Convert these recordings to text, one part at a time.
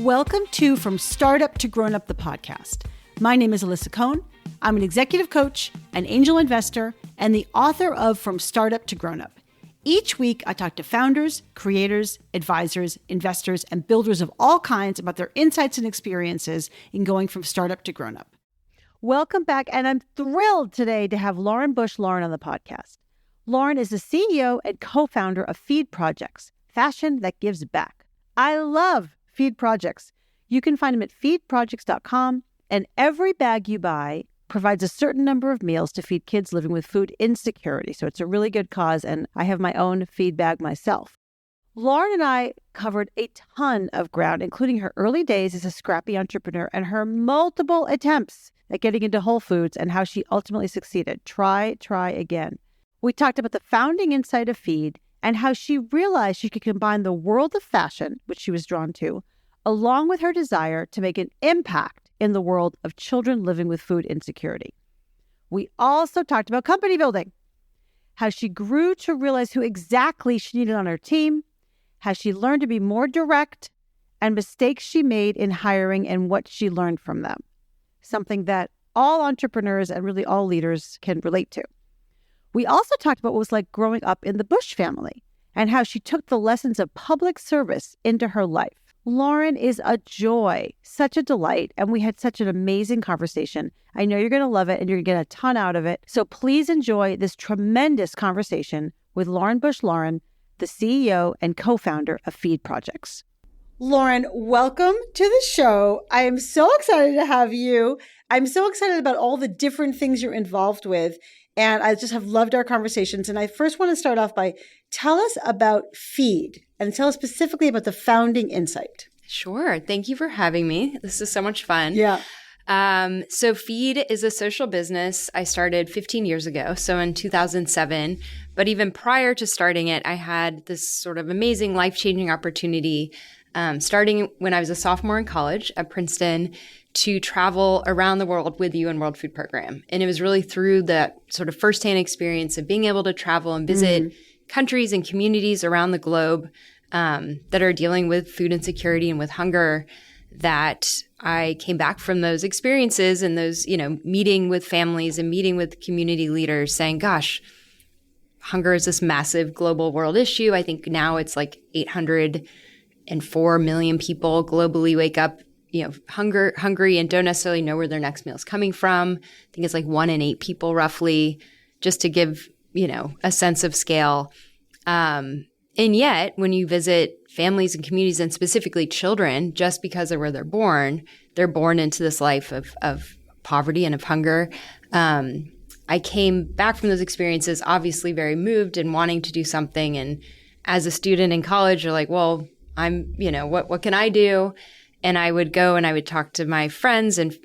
Welcome to From Startup to Grown Up, the podcast. My name is Alyssa Cohn. I'm an executive coach, an angel investor, and the author of From Startup to Grown Up. Each week, I talk to founders, creators, advisors, investors, and builders of all kinds about their insights and experiences in going from startup to grown up. Welcome back, and I'm thrilled today to have Lauren Bush-Lauren on the podcast. Lauren is the CEO and co-founder of Feed Projects, fashion that gives back. I love Feed Projects. You can find them at feedprojects.com, and every bag you buy provides a certain number of meals to feed kids living with food insecurity. So it's a really good cause, and I have my own feed bag myself. Lauren and I covered a ton of ground, including her early days as a scrappy entrepreneur and her multiple attempts at getting into Whole Foods and how she ultimately succeeded. Try again. We talked about the founding insight of Feed and how she realized she could combine the world of fashion, which she was drawn to, along with her desire to make an impact in the world of children living with food insecurity. We also talked about company building, how she grew to realize who exactly she needed on her team, how she learned to be more direct, and mistakes she made in hiring and what she learned from them. Something that all entrepreneurs and really all leaders can relate to. We also talked about what it was like growing up in the Bush family and how she took the lessons of public service into her life. Lauren is a joy, such a delight, and we had such an amazing conversation. I know you're going to love it and you're going to get a ton out of it. So please enjoy this tremendous conversation with Lauren Bush-Lauren, the CEO and co-founder of Feed Projects. Lauren, welcome to the show. I am so excited to have you. I'm so excited about all the different things you're involved with. And I just have loved our conversations. And I first want to start off by tell us about Feed and tell us specifically about the founding insight. Sure. Thank you for having me. This is so much fun. Yeah. So Feed is a social business I started 15 years ago, so in 2007. But even prior to starting it, I had this sort of amazing life-changing opportunity starting when I was a sophomore in college at Princeton to travel around the world with the UN World Food Program. And it was really through that sort of firsthand experience of being able to travel and visit countries and communities around the globe that are dealing with food insecurity and with hunger that I came back from those experiences and those, meeting with families and meeting with community leaders saying, gosh, hunger is this massive global world issue. I think now it's like 804 million people globally wake up hungry and don't necessarily know where their next meal is coming from. I think it's like 1 in 8 people roughly, just to give, a sense of scale. And yet, when you visit families and communities and specifically children, just because of where they're born into this life of poverty and of hunger. I came back from those experiences obviously very moved and wanting to do something. And as a student in college, you're like, well, I'm, what can I do? And I would go and I would talk to my friends and,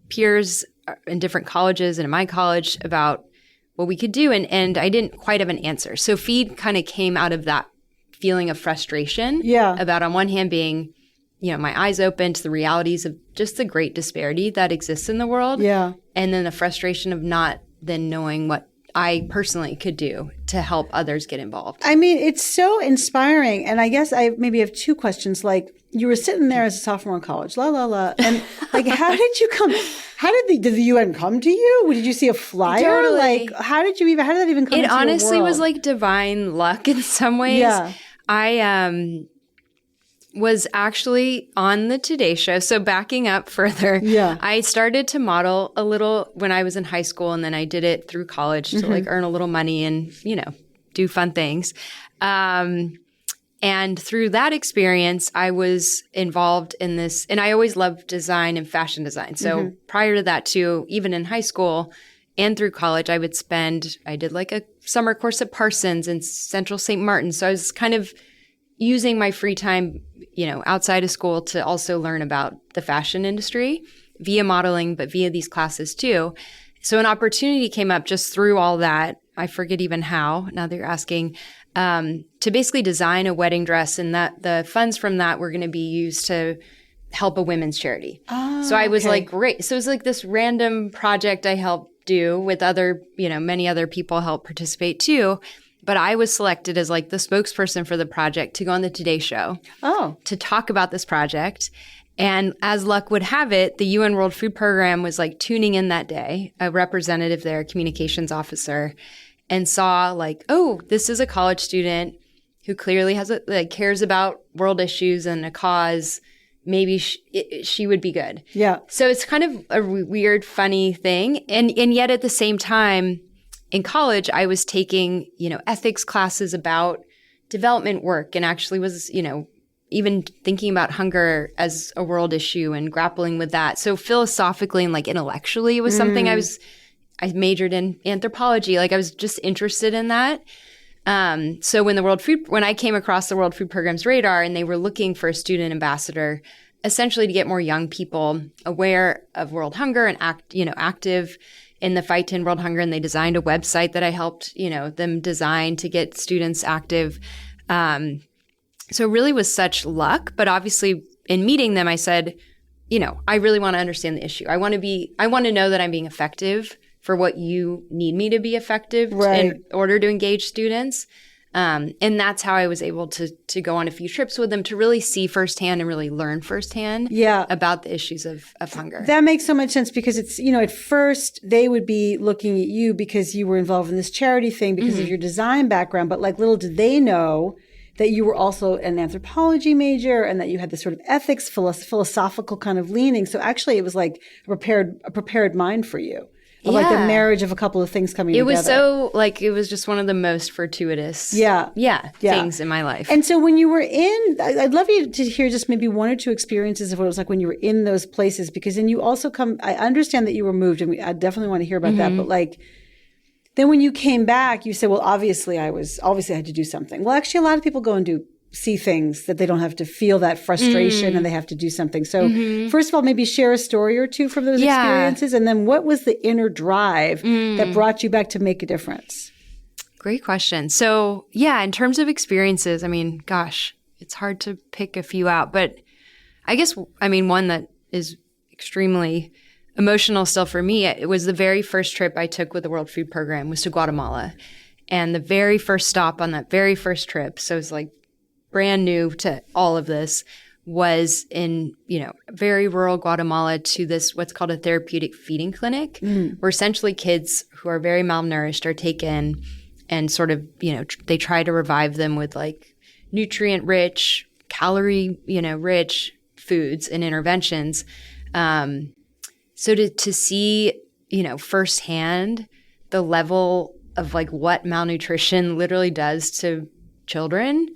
peers in different colleges and in my college about what we could do. And I didn't quite have an answer. So Feed kind of came out of that feeling of frustration about on one hand being, my eyes open to the realities of just the great disparity that exists in the world. Yeah. And then the frustration of not then knowing what I personally could do to help others get involved. I mean, it's so inspiring. And I guess I maybe have two questions. Like, you were sitting there as a sophomore in college, and like, how did you come? Did the UN come to you? Did you see a flyer? Totally. Like, how did that even come? It into honestly your world? was like divine luck in some ways. Yeah. I was actually on the Today Show. So backing up further, I started to model a little when I was in high school, and then I did it through college to like earn a little money and, do fun things. And through that experience, I was involved in this, and I always loved design and fashion design. So prior to that too, even in high school and through college, I did like a summer course at Parsons and Central St. Martin. So I was kind of using my free time, outside of school to also learn about the fashion industry via modeling, but via these classes too. So an opportunity came up just through all that. I forget even how, now that you're asking, to basically design a wedding dress, and that the funds from that were going to be used to help a women's charity. Oh, so I was like, great. So it was like this random project I helped do with other, many other people help participate too. But I was selected as like the spokesperson for the project to go on the Today Show to talk about this project. And as luck would have it, the UN World Food Program was like tuning in that day, a representative there, a communications officer, and saw like, oh, this is a college student who clearly has cares about world issues and a cause. Maybe she would be good. Yeah. So it's kind of a weird, funny thing. And yet at the same time, in college, I was taking, ethics classes about development work and actually was, even thinking about hunger as a world issue and grappling with that. So philosophically and like intellectually, it was something I majored in anthropology. Like I was just interested in that. So when I came across the World Food Program's radar and they were looking for a student ambassador, essentially to get more young people aware of world hunger and active in the fight to end world hunger. And they designed a website that I helped, them design to get students active. So it really was such luck. But obviously in meeting them, I said, I really want to understand the issue. I want to know that I'm being effective for what you need me to be effective in order to engage students. And that's how I was able to go on a few trips with them to really see firsthand and really learn firsthand about the issues of hunger. That makes so much sense because it's, at first they would be looking at you because you were involved in this charity thing because of your design background. But like little did they know that you were also an anthropology major and that you had this sort of ethics, philosophical kind of leaning. So actually it was like a prepared mind for you. Like the marriage of a couple of things coming together. It was so it was just one of the most fortuitous things in my life. And so when you were I'd love you to hear just maybe one or two experiences of what it was like when you were in those places, because then you also I understand that you were moved and I definitely want to hear about that. But then when you came back, you said, well, obviously I had to do something. Well, actually a lot of people go and see things that they don't have to feel that frustration and they have to do something. So first of all, maybe share a story or two from those experiences. And then what was the inner drive that brought you back to make a difference? Great question. So in terms of experiences, I mean, gosh, it's hard to pick a few out, but I guess, one that is extremely emotional still for me, it was the very first trip I took with the World Food Program was to Guatemala. And the very first stop on that very first trip, so it's like brand new to all of this, was in, very rural Guatemala to this, what's called a therapeutic feeding clinic, where essentially kids who are very malnourished are taken and sort of, they try to revive them with like nutrient-rich, calorie, rich foods and interventions. So to see, firsthand the level of like what malnutrition literally does to children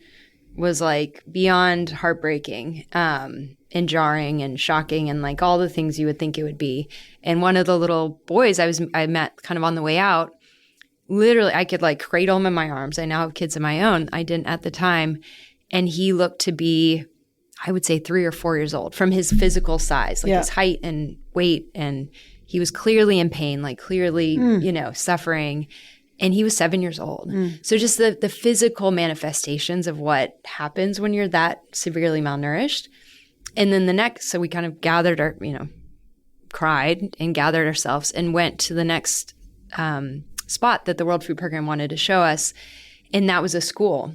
was like beyond heartbreaking, and jarring and shocking and like all the things you would think it would be. And one of the little boys I met kind of on the way out, literally I could like cradle him in my arms. I now have kids of my own. I didn't at the time. And he looked to be, I would say 3 or 4 years old from his physical size, like his height and weight. And he was clearly in pain, like clearly, suffering. And he was 7 years old. So just the physical manifestations of what happens when you're that severely malnourished. And then so we kind of gathered cried and gathered ourselves and went to the next spot that the World Food Program wanted to show us. And that was a school,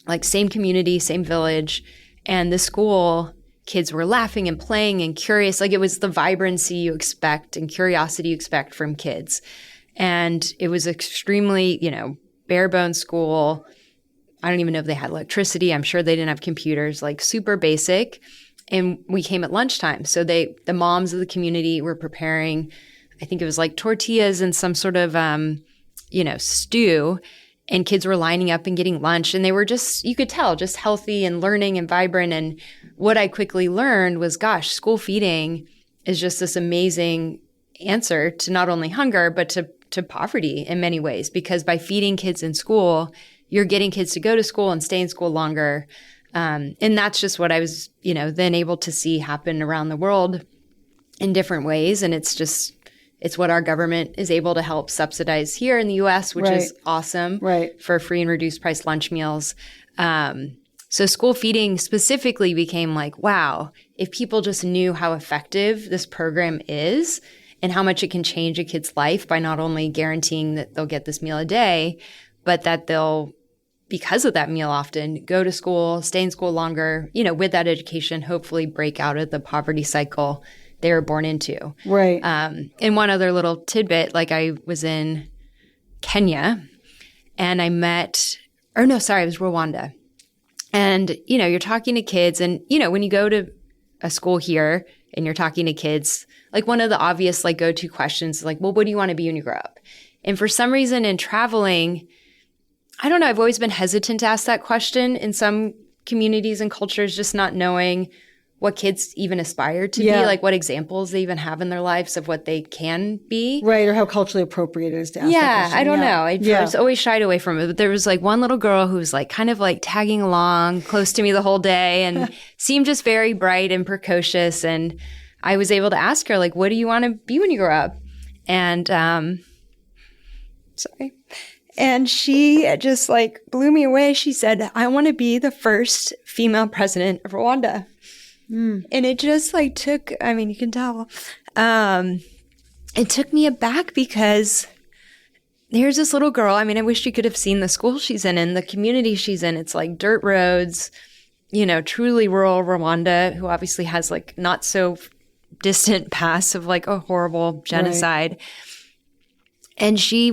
like same community, same village. And the school kids were laughing and playing and curious. Like it was the vibrancy you expect and curiosity you expect from kids. And it was extremely, bare bones school. I don't even know if they had electricity. I'm sure they didn't have computers, like super basic. And we came at lunchtime. So the moms of the community were preparing, I think it was like tortillas and some sort of, stew. And kids were lining up and getting lunch. And they were just, you could tell, just healthy and learning and vibrant. And what I quickly learned was, gosh, school feeding is just this amazing answer to not only hunger, but to poverty in many ways. Because by feeding kids in school, you're getting kids to go to school and stay in school longer. And that's just what I was, then able to see happen around the world in different ways. And it's what our government is able to help subsidize here in the U.S., which is awesome for free and reduced price lunch meals. So school feeding specifically became like, wow, if people just knew how effective this program is and how much it can change a kid's life by not only guaranteeing that they'll get this meal a day, but that they'll, because of that meal often, go to school, stay in school longer, with that education, hopefully break out of the poverty cycle they were born into. Right. And one other little tidbit, like I was in Kenya and I met, it was Rwanda. And, you're talking to kids and, when you go to a school here and you're talking to kids, like one of the obvious like go-to questions is like, well, what do you want to be when you grow up? And for some reason in traveling, I don't know, I've always been hesitant to ask that question in some communities and cultures, just not knowing what kids even aspire to be, like what examples they even have in their lives of what they can be. Right, or how culturally appropriate it is to ask that question. I don't know. I was always shied away from it. But there was like one little girl who was like kind of like tagging along close to me the whole day and seemed just very bright and precocious. And I was able to ask her, like, what do you want to be when you grow up? And, And she just like blew me away. She said, I want to be the first female president of Rwanda. And it just like took, you can tell, it took me aback because there's this little girl. I wish you could have seen the school she's in and the community she's in. It's like dirt roads, truly rural Rwanda, who obviously has like not so distant past of like a horrible genocide. Right. And she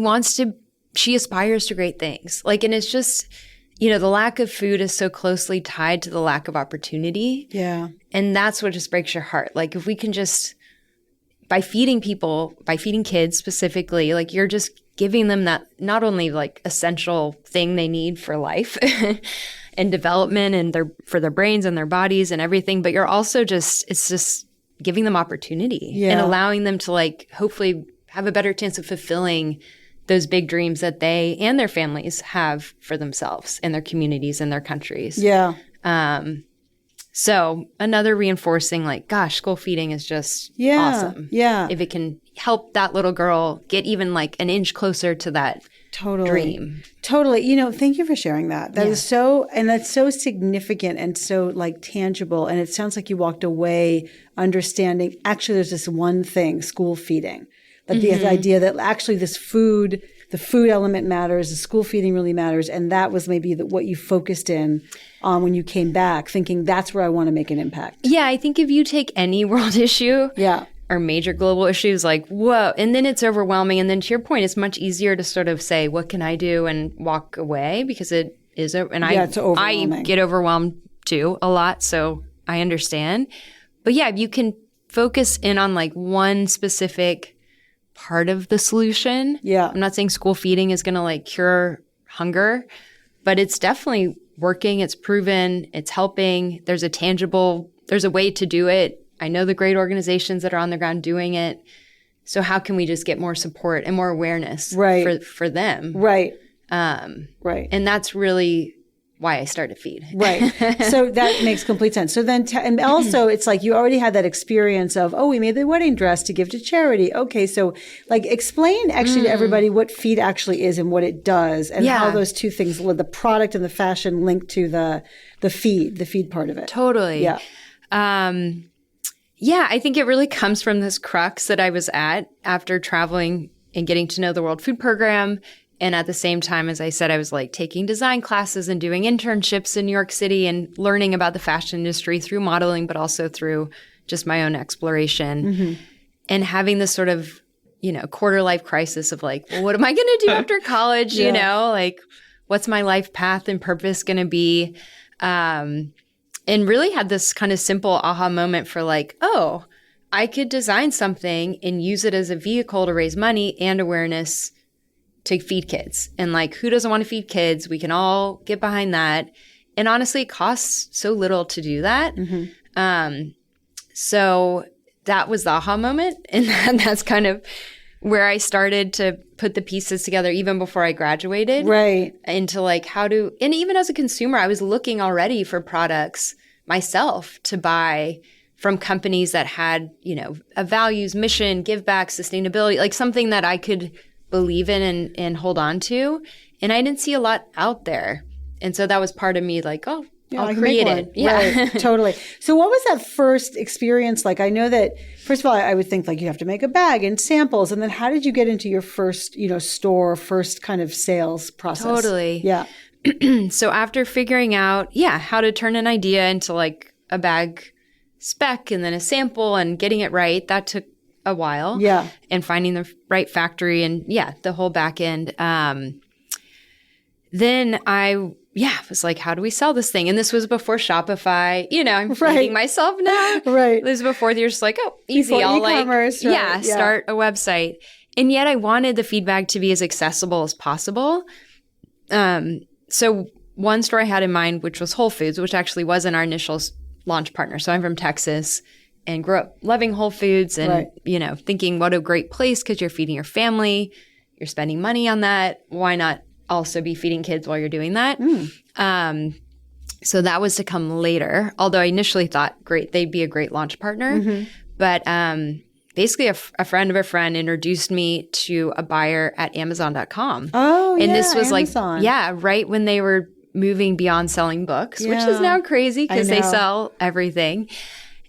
aspires to great things. Like, and it's just, the lack of food is so closely tied to the lack of opportunity. Yeah. And that's what just breaks your heart. Like, if we can just, by feeding kids specifically, like you're just giving them that not only like essential thing they need for life and development and for their brains and their bodies and everything, but you're also it's just giving them opportunity and allowing them to like hopefully have a better chance of fulfilling those big dreams that they and their families have for themselves and their communities and their countries. Yeah. So another reinforcing like, gosh, school feeding is just awesome. Yeah. If it can help that little girl get even like an inch closer to that dream. Totally. Thank you for sharing that. That is that's so significant and so like tangible. And it sounds like you walked away understanding, actually, there's this one thing, school feeding. Like the idea that actually the food element matters, the school feeding really matters. And that was maybe what you focused in on when you came back, thinking that's where I want to make an impact. Yeah, I think if you take any world issue or major global issues, like, whoa, and then it's overwhelming. And then to your point, it's much easier to sort of say, what can I do and walk away because it is, it's overwhelming. I get overwhelmed too a lot. So I understand. But yeah, if you can focus in on like one specific part of the solution. Yeah. I'm not saying school feeding is going to like cure hunger, but it's definitely working. It's proven. It's helping. There's a way to do it. I know the great organizations that are on the ground doing it. So how can we just get more support and more awareness for them? Right. Right. And that's really why I started Feed. Right. So that makes complete sense. So then, and also it's like you already had that experience of, we made the wedding dress to give to charity. Okay. So like explain actually to everybody what Feed actually is and what it does and how those two things, the product and the fashion link to the feed part of it. Totally. Yeah. I think it really comes from this crux that I was at after traveling and getting to know the World Food Program. And at the same time, as I said, I was like taking design classes and doing internships in New York City and learning about the fashion industry through modeling, but also through just my own exploration and having this sort of, quarter life crisis of like, well, what am I going to do after college? Like what's my life path and purpose going to be? And really had this kind of simple aha moment for like, I could design something and use it as a vehicle to raise money and awareness to feed kids. And like, who doesn't want to feed kids? We can all get behind that. And honestly, it costs so little to do that. So that was the aha moment. And that's kind of where I started to put the pieces together even before I graduated. Right. Into like and even as a consumer, I was looking already for products myself to buy from companies that had, a values, mission, give back, sustainability, like something that I could believe in and hold on to. And I didn't see a lot out there. And so that was part of me like, Yeah, I'll create it. Yeah, right, totally. So what was that first experience like? I know that, first of all, I would think like you have to make a bag and samples. And then how did you get into your first, store, first kind of sales process? Totally. Yeah. So after figuring out, how to turn an idea into like a bag spec and then a sample and getting it right, that took a while. Yeah. And finding the right factory and the whole back end. Then I was like, how do we sell this thing? And this was before Shopify. I'm feeding myself now. Right. This was before you're just like, oh, easy. Before I'll e-commerce, right. Start a website. And yet I wanted the feedback to be as accessible as possible. So one store I had in mind, which was Whole Foods, which actually wasn't our initial launch partner. So I'm from Texas and grew up loving Whole Foods and, thinking what a great place because you're feeding your family. You're spending money on that. Why not also be feeding kids while you're doing that? So that was to come later, although I initially thought, great, they'd be a great launch partner. Mm-hmm. But basically a friend of a friend introduced me to a buyer at Amazon.com. Oh, and this was Amazon. Right when they were moving beyond selling books, which is now crazy because they sell everything.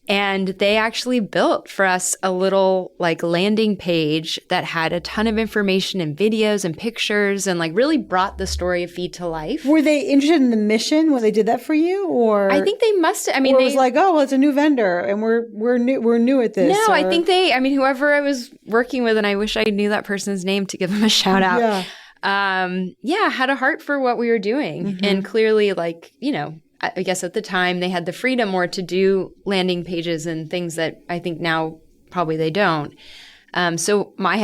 And they actually built for us a little like landing page that had a ton of information and videos and pictures and like really brought the story of Feed to life. Were they interested in the mission when they did that for you, or I think they must. I mean, it was like, oh, well, it's a new vendor and we're new at this. No, I think whoever I was working with, and I wish I knew that person's name to give them a shout out. Had a heart for what we were doing, and clearly, I guess at the time they had the freedom more to do landing pages and things that I think now probably they don't. So my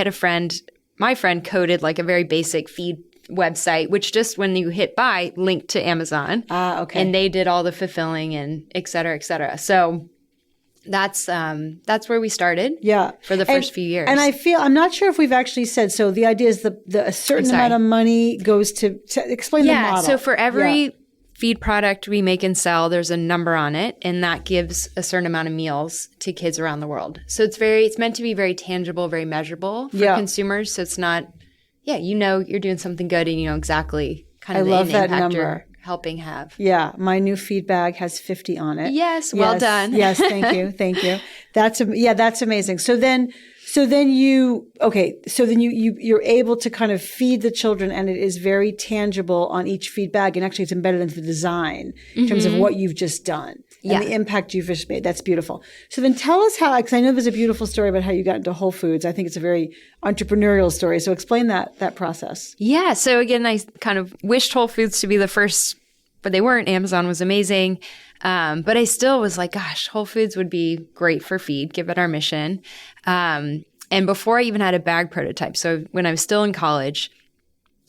friend coded like a very basic feed website, which just when you hit buy, linked to Amazon. Okay. And they did all the fulfilling and et cetera, et cetera. So that's where we started. Yeah. For the first few years. And I'm not sure if we've actually said, so the idea is a certain amount of money goes to explain the model. So for every feed product we make and sell, there's a number on it, and that gives a certain amount of meals to kids around the world. So it's meant to be very tangible, very measurable for consumers. So it's not, you're doing something good and you know exactly kind of the impact number. You're helping have. Yeah, my new feed bag has 50 on it. Yes, well done. Yes, thank you. That's amazing. So then you're able to kind of feed the children, and it is very tangible on each feed bag, and actually it's embedded into the design in terms of what you've just done and the impact you've just made. That's beautiful. So then tell us how, because I know there's a beautiful story about how you got into Whole Foods. I think it's a very entrepreneurial story. So explain that process. Yeah. So again, I kind of wished Whole Foods to be the first, but they weren't. Amazon was amazing. But I still was like, gosh, Whole Foods would be great for feed, given our mission. And before I even had a bag prototype, so when I was still in college,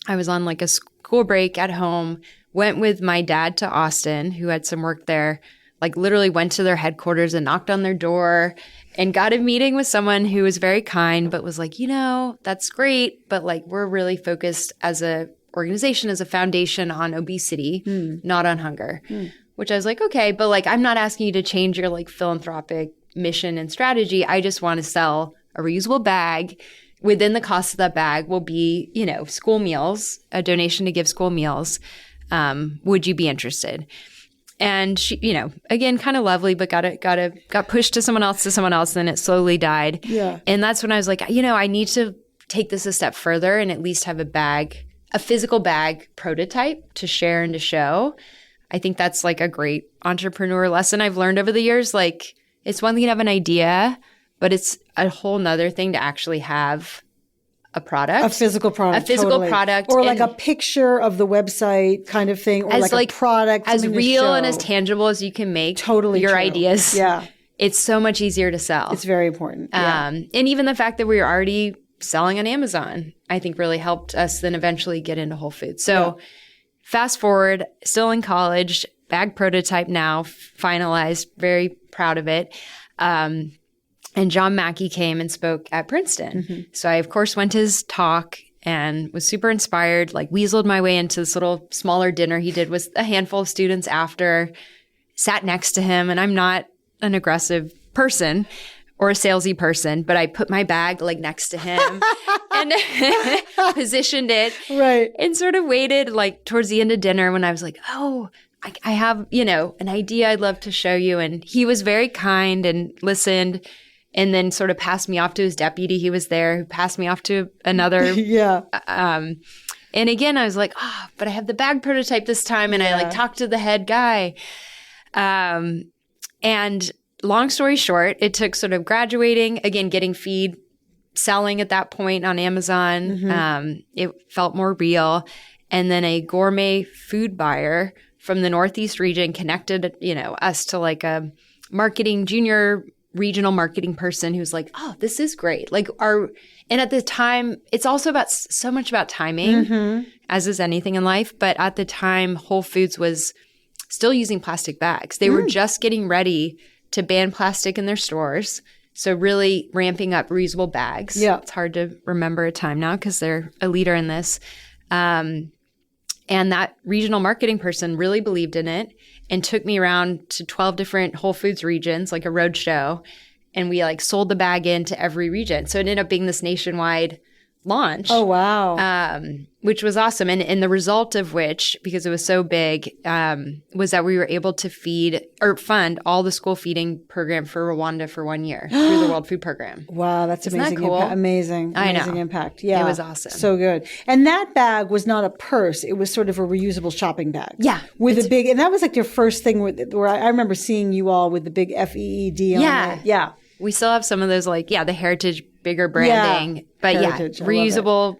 I was on like a school break at home, went with my dad to Austin, who had some work there, like literally went to their headquarters and knocked on their door and got a meeting with someone who was very kind, but was like, that's great, but like we're really focused as a organization, as a foundation on obesity, not on hunger. Which I was like, okay, but like I'm not asking you to change your like philanthropic mission and strategy. I just want to sell a reusable bag. Within the cost of that bag will be, school meals, a donation to give school meals. Would you be interested? And she, again, kind of lovely, but got pushed to someone else, and it slowly died. Yeah. And that's when I was like, I need to take this a step further and at least have a physical bag prototype to share and to show. I think that's like a great entrepreneur lesson I've learned over the years. Like, it's one thing to have an idea, but it's a whole nother thing to actually have a product. A physical product. Or like a picture of the website kind of thing, or like a product. As real and as tangible as you can make your ideas. Yeah. It's so much easier to sell. It's very important. And even the fact that we were already selling on Amazon, I think really helped us then eventually get into Whole Foods. So fast forward, still in college, bag prototype now, finalized, very proud of it. And John Mackey came and spoke at Princeton. So I, of course, went to his talk and was super inspired, like weaseled my way into this little smaller dinner he did with a handful of students after, sat next to him. And I'm not an aggressive person or a salesy person, but I put my bag like next to him and positioned it. Right. And sort of waited like towards the end of dinner when I was like, oh, I have, an idea I'd love to show you. And he was very kind and listened and then sort of passed me off to his deputy. He was there who passed me off to another. Yeah. And again, I was like, but I have the bag prototype this time. And I talked to the head guy. And long story short, it took sort of graduating, again, getting feed, selling at that point on Amazon. Mm-hmm. It felt more real. And then a gourmet food buyer from the Northeast region connected, us to like a junior regional marketing person who's like, oh, this is great. And at the time, it's also so much about timing, as is anything in life. But at the time, Whole Foods was still using plastic bags. They were just getting ready to ban plastic in their stores. So really ramping up reusable bags. Yeah. It's hard to remember a time now because they're a leader in this. And that regional marketing person really believed in it and took me around to 12 different Whole Foods regions, like a road show. And we sold the bag into every region. So it ended up being this nationwide launch. Oh, wow. Which was awesome. And the result of which, because it was so big, was that we were able to fund all the school feeding program for Rwanda for 1 year through the World Food Program. Wow, that's Isn't amazing. that cool? Amazing impact. Yeah. It was awesome. So good. And that bag was not a purse. It was sort of a reusable shopping bag. Yeah. With a big, and that was like your first thing where I remember seeing you all with the big FEED on it. Yeah. We still have some of those the Heritage bigger branding. Yeah. But Heritage, reusable.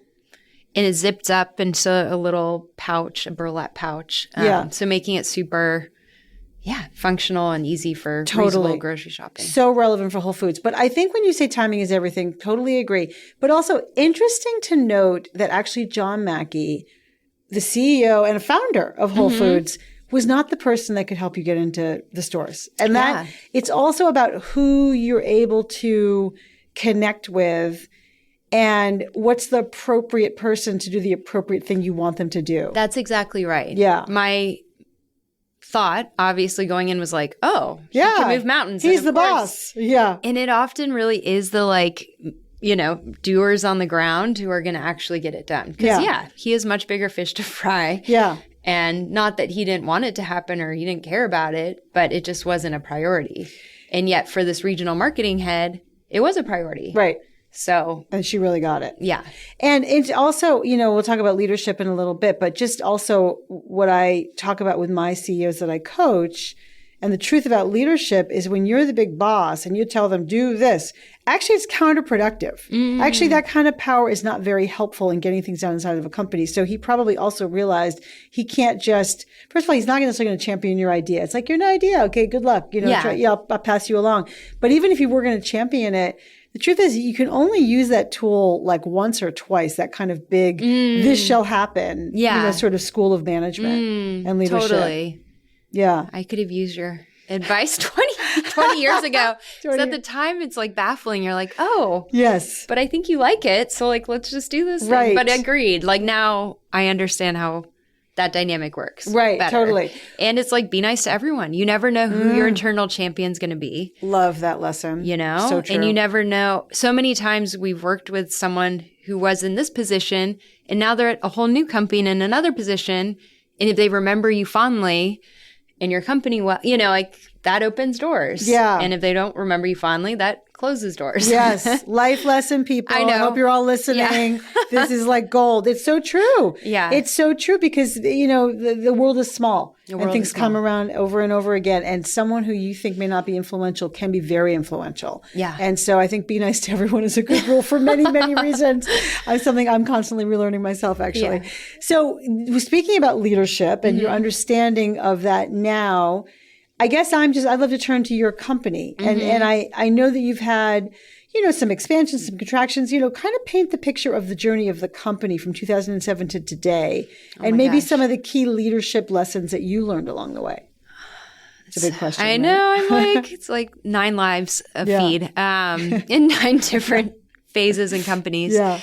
And it zipped up into a little pouch, a burlap pouch. So making it super, functional and easy for reusable grocery shopping. So relevant for Whole Foods. But I think when you say timing is everything, totally agree. But also interesting to note that actually John Mackey, the CEO and founder of Whole Foods, was not the person that could help you get into the stores. And that it's also about who you're able to connect with and what's the appropriate person to do the appropriate thing you want them to do. That's exactly right. Yeah. My thought, obviously, going in was like, oh, he can move mountains. He's the boss. Yeah. And it often really is the doers on the ground who are going to actually get it done. Because, he has much bigger fish to fry. Yeah. And not that he didn't want it to happen or he didn't care about it, but it just wasn't a priority. And yet for this regional marketing head, it was a priority. Right. So. And she really got it. Yeah. And it's also, we'll talk about leadership in a little bit, but just also what I talk about with my CEOs that I coach. And the truth about leadership is when you're the big boss and you tell them, do this, actually it's counterproductive. Actually, that kind of power is not very helpful in getting things done inside of a company. So he probably also realized he can't just, first of all, he's not necessarily going to champion your idea. It's like, you're an idea. Okay, good luck. I'll pass you along. But even if you were going to champion it, the truth is you can only use that tool once or twice, that kind of big, this shall happen, sort of school of management and leadership. Totally. Yeah. I could have used your advice 20 years ago. So at the time, it's baffling. You're like, oh. Yes. But I think you like it. So let's just do this. Right. Thing. But agreed. Now I understand how that dynamic works. Right. Better. Totally. And it's be nice to everyone. You never know who your internal champion's going to be. Love that lesson. So true. And you never know. So many times we've worked with someone who was in this position and now they're at a whole new company in another position. And if they remember you fondly in your company, that opens doors. Yeah. And if they don't remember you fondly, that closes doors. Yes. Life lesson, people. I know. I hope you're all listening. Yeah. This is gold. It's so true. Yeah. It's so true because, the world is small and things come around over and over again. And someone who you think may not be influential can be very influential. Yeah. And so I think be nice to everyone is a good rule for many, many reasons. Something I'm constantly relearning myself, actually. Yeah. So speaking about leadership and your understanding of that now, I guess I'd love to turn to your company. And I know that you've had, some expansions, some contractions, kind of paint the picture of the journey of the company from 2007 to today. And maybe some of the key leadership lessons that you learned along the way. It's a big question. I know. I'm it's 9 lives of feed in 9 different phases and companies. Yeah.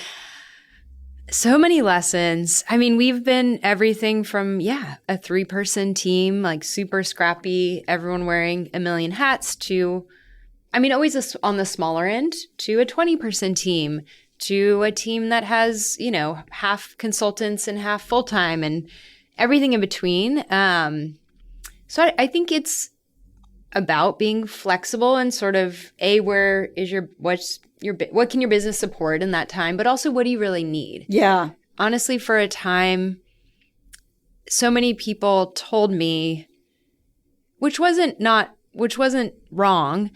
So many lessons. I mean, we've been everything from, a 3-person team, super scrappy, everyone wearing a million hats to, always on the smaller end, to a 20-person team, to a team that has, half consultants and half full-time and everything in between. So I think it's about being flexible and sort of what can your business support in that time, but also what do you really need? Yeah. Honestly, for a time, so many people told me, which wasn't wrong.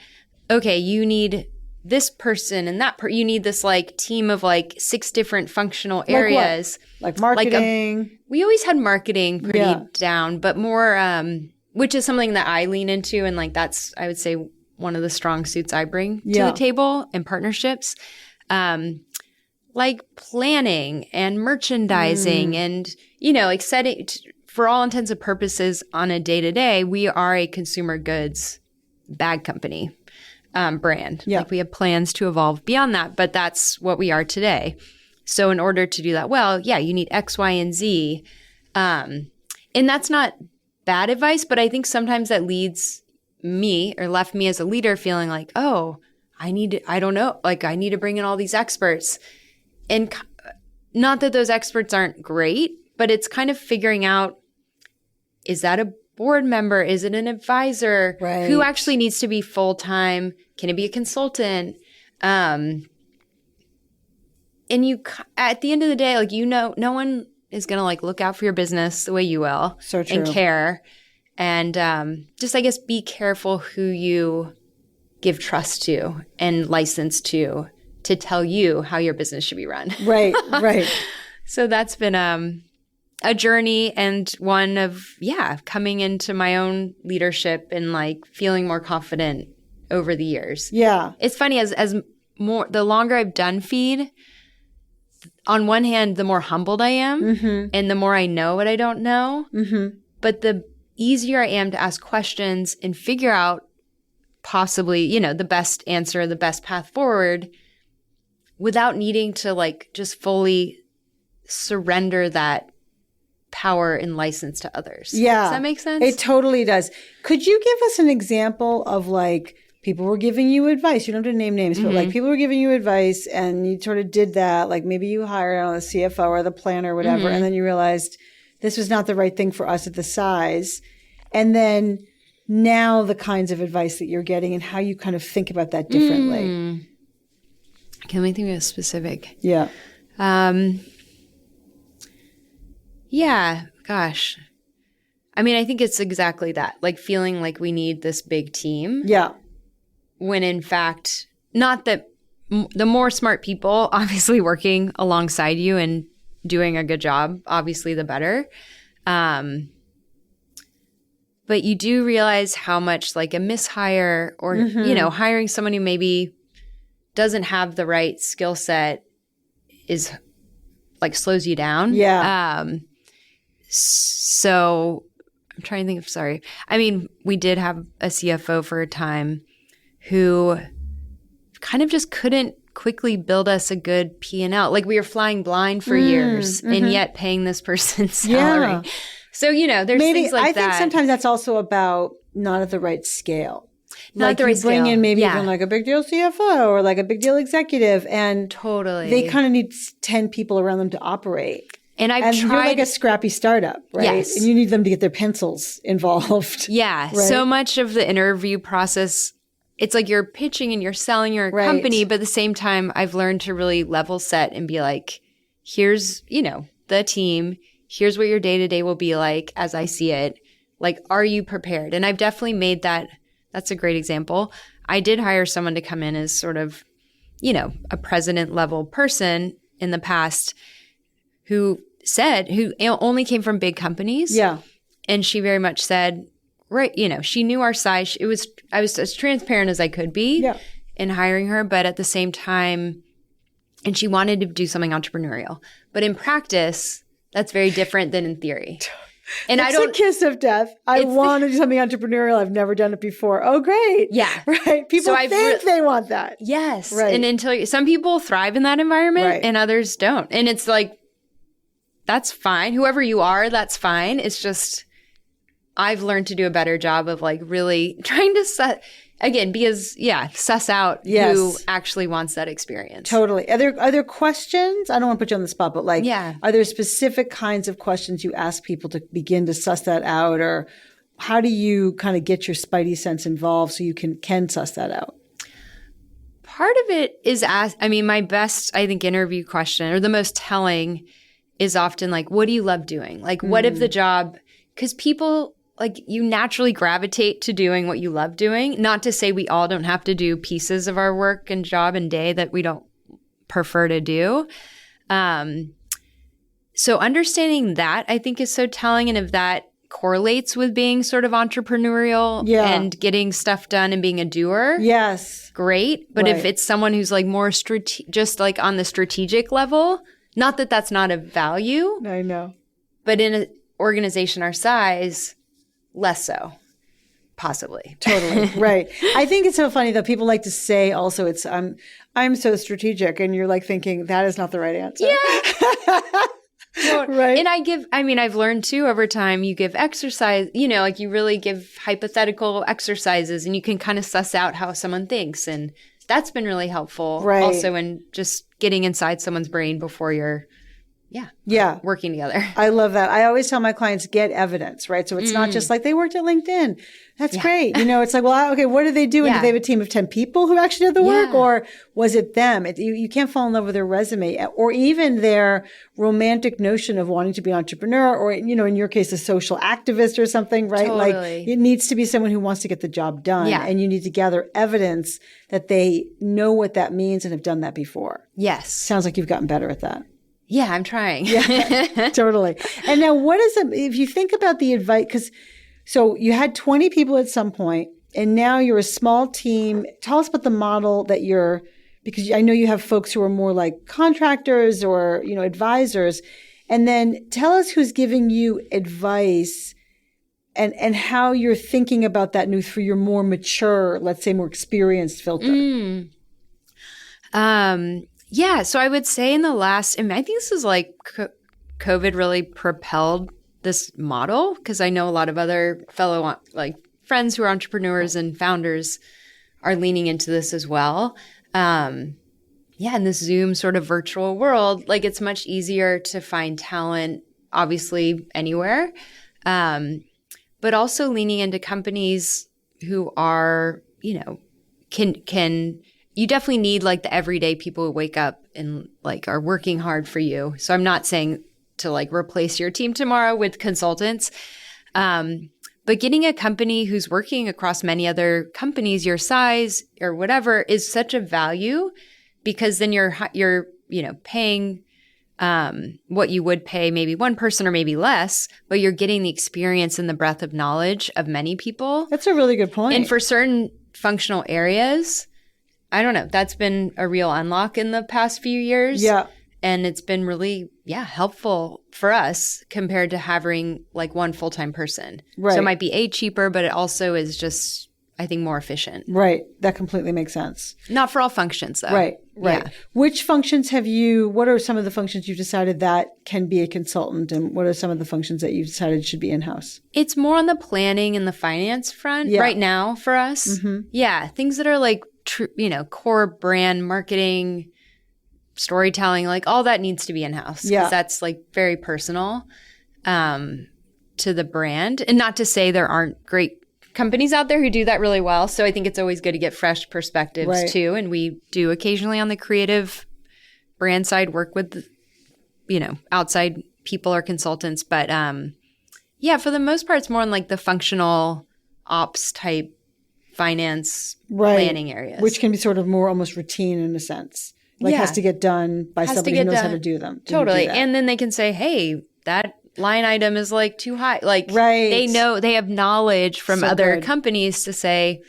Okay, you need this person and you need this like team of like 6 different functional areas. Like marketing. We always had marketing pretty down, but more, which is something that I lean into. And like, that's, I would say, one of the strong suits I bring to the table and partnerships. Like planning and merchandising and, like setting, for all intents and purposes on a day-to-day, we are a consumer goods bag company brand. Yeah. Like we have plans to evolve beyond that, but that's what we are today. So in order to do that well, you need X, Y, and Z. And that's not bad advice, but I think sometimes that leads me or left me as a leader feeling like, oh, I need to bring in all these experts. And not that those experts aren't great, but it's kind of figuring out, is that a board member? Is it an advisor? Right. Who actually needs to be full-time? Can it be a consultant? And you, at the end of the day, like, no one is going to like look out for your business the way you will. So true. And care. And just, I guess, be careful who you give trust to and license to tell you how your business should be run. Right. So that's been a journey and one of, coming into my own leadership and like feeling more confident over the years. Yeah. It's funny, as more, the longer I've done Feed, on one hand, the more humbled I am and the more I know what I don't know. But the easier I am to ask questions and figure out possibly, the best answer, the best path forward without needing to like just fully surrender that power and license to others. Yeah. Does that make sense? It totally does. Could you give us an example of like people were giving you advice? You don't have to name names, but like people were giving you advice and you sort of did that. Like maybe you hired on the CFO or the planner or whatever, and then you realized this was not the right thing for us at the size. And then now the kinds of advice that you're getting and how you kind of think about that differently. Can we think of a specific? Yeah. Yeah, gosh. I mean, I think it's exactly that, like feeling like we need this big team. Yeah. When in fact, not that the more smart people obviously working alongside you and doing a good job, obviously the better. But you do realize how much like a mishire or, hiring someone who maybe doesn't have the right skill set is like slows you down. Yeah. So I'm trying to think I mean, we did have a CFO for a time who kind of just couldn't quickly build us a good P&L. Like we were flying blind for years and yet paying this person's salary. Yeah. So, there's things like that. I think sometimes that's also about not at the right scale. Not like at the right scale. Bring in maybe even like a big deal CFO or like a big deal executive, and totally they kind of need 10 people around them to operate. And I've tried. You're like a scrappy startup, right? Yes. And you need them to get their pencils involved. Yeah. Right? So much of the interview process, it's like you're pitching and you're selling your company, but at the same time, I've learned to really level set and be like, here's, the team. Here's what your day-to-day will be like as I see it. Like, are you prepared? And I've definitely made that. That's a great example. I did hire someone to come in as sort of, a president level person in the past who only came from big companies. Yeah. And she very much said, right, she knew our size. I was as transparent as I could be in hiring her, but at the same time, and she wanted to do something entrepreneurial. But in practice, that's very different than in theory. And it's a kiss of death. I want to do something entrepreneurial. I've never done it before. Oh, great. Yeah. Right. People think they want that. Yes. Right. And some people thrive in that environment and others don't. And it's like, that's fine. Whoever you are, that's fine. It's just, I've learned to do a better job of like really trying to suss out who actually wants that experience. Totally. Are there questions? I don't want to put you on the spot, but like, are there specific kinds of questions you ask people to begin to suss that out? Or how do you kind of get your spidey sense involved so you can suss that out? Part of it is my best, I think, interview question or the most telling is often like, what do you love doing? Like, what if the job, because people, like, you naturally gravitate to doing what you love doing. Not to say we all don't have to do pieces of our work and job and day that we don't prefer to do. So understanding that, I think, is so telling. And if that correlates with being sort of entrepreneurial and getting stuff done and being a doer. Yes. Great. But if it's someone who's like more just like on the strategic level, not that that's not a value. I know. But in an organization our size, less so. Possibly. Totally. Right. I think it's so funny that people like to say also it's, I'm so strategic. And you're like thinking that is not the right answer. Yeah. Right. And I've learned too over time, you give exercise, like you really give hypothetical exercises and you can kind of suss out how someone thinks. And that's been really helpful. Right. Also in just getting inside someone's brain before you're working together. I love that. I always tell my clients, get evidence, right? So it's not just like they worked at LinkedIn. That's great. It's like, well, okay, what do they do? And do they have a team of 10 people who actually did the work? Or was it them? You can't fall in love with their resume or even their romantic notion of wanting to be an entrepreneur or, in your case, a social activist or something, right? Totally. Like it needs to be someone who wants to get the job done. Yeah. And you need to gather evidence that they know what that means and have done that before. Yes. Sounds like you've gotten better at that. Yeah, I'm trying. Yeah, totally. And now what is it, if you think about the advice, so you had 20 people at some point and now you're a small team. Tell us about the model that because I know you have folks who are more like contractors or, advisors. And then tell us who's giving you advice and how you're thinking about that new through your more mature, let's say more experienced filter. Yeah. So I would say in the last, I think this is like COVID really propelled this model because I know a lot of other fellow like friends who are entrepreneurs and founders are leaning into this as well. In this Zoom sort of virtual world, like it's much easier to find talent, obviously anywhere, but also leaning into companies who are, you definitely need like the everyday people who wake up and like are working hard for you. So I'm not saying to like replace your team tomorrow with consultants. But getting a company who's working across many other companies your size or whatever is such a value because then you're paying what you would pay maybe one person or maybe less, but you're getting the experience and the breadth of knowledge of many people. That's a really good point. And for certain functional areas, I don't know. That's been a real unlock in the past few years. Yeah. And it's been really, helpful for us compared to having like one full-time person. Right. So it might be cheaper, but it also is just, I think, more efficient. Right. That completely makes sense. Not for all functions though. Right. Yeah. Which functions what are some of the functions you've decided that can be a consultant and what are some of the functions that you've decided should be in-house? It's more on the planning and the finance front right now for us. Mm-hmm. Yeah. Things that are like, core brand marketing, storytelling, like all that needs to be in-house because that's like very personal to the brand. And not to say there aren't great companies out there who do that really well. So I think it's always good to get fresh perspectives too. And we do occasionally on the creative brand side work with, outside people or consultants. But for the most part, it's more on like the functional ops type finance planning areas. Which can be sort of more almost routine in a sense. Like has to get done by somebody who knows how to do them. Totally. And then they can say, hey, that line item is like too high. Like they know, they have knowledge from other companies to say,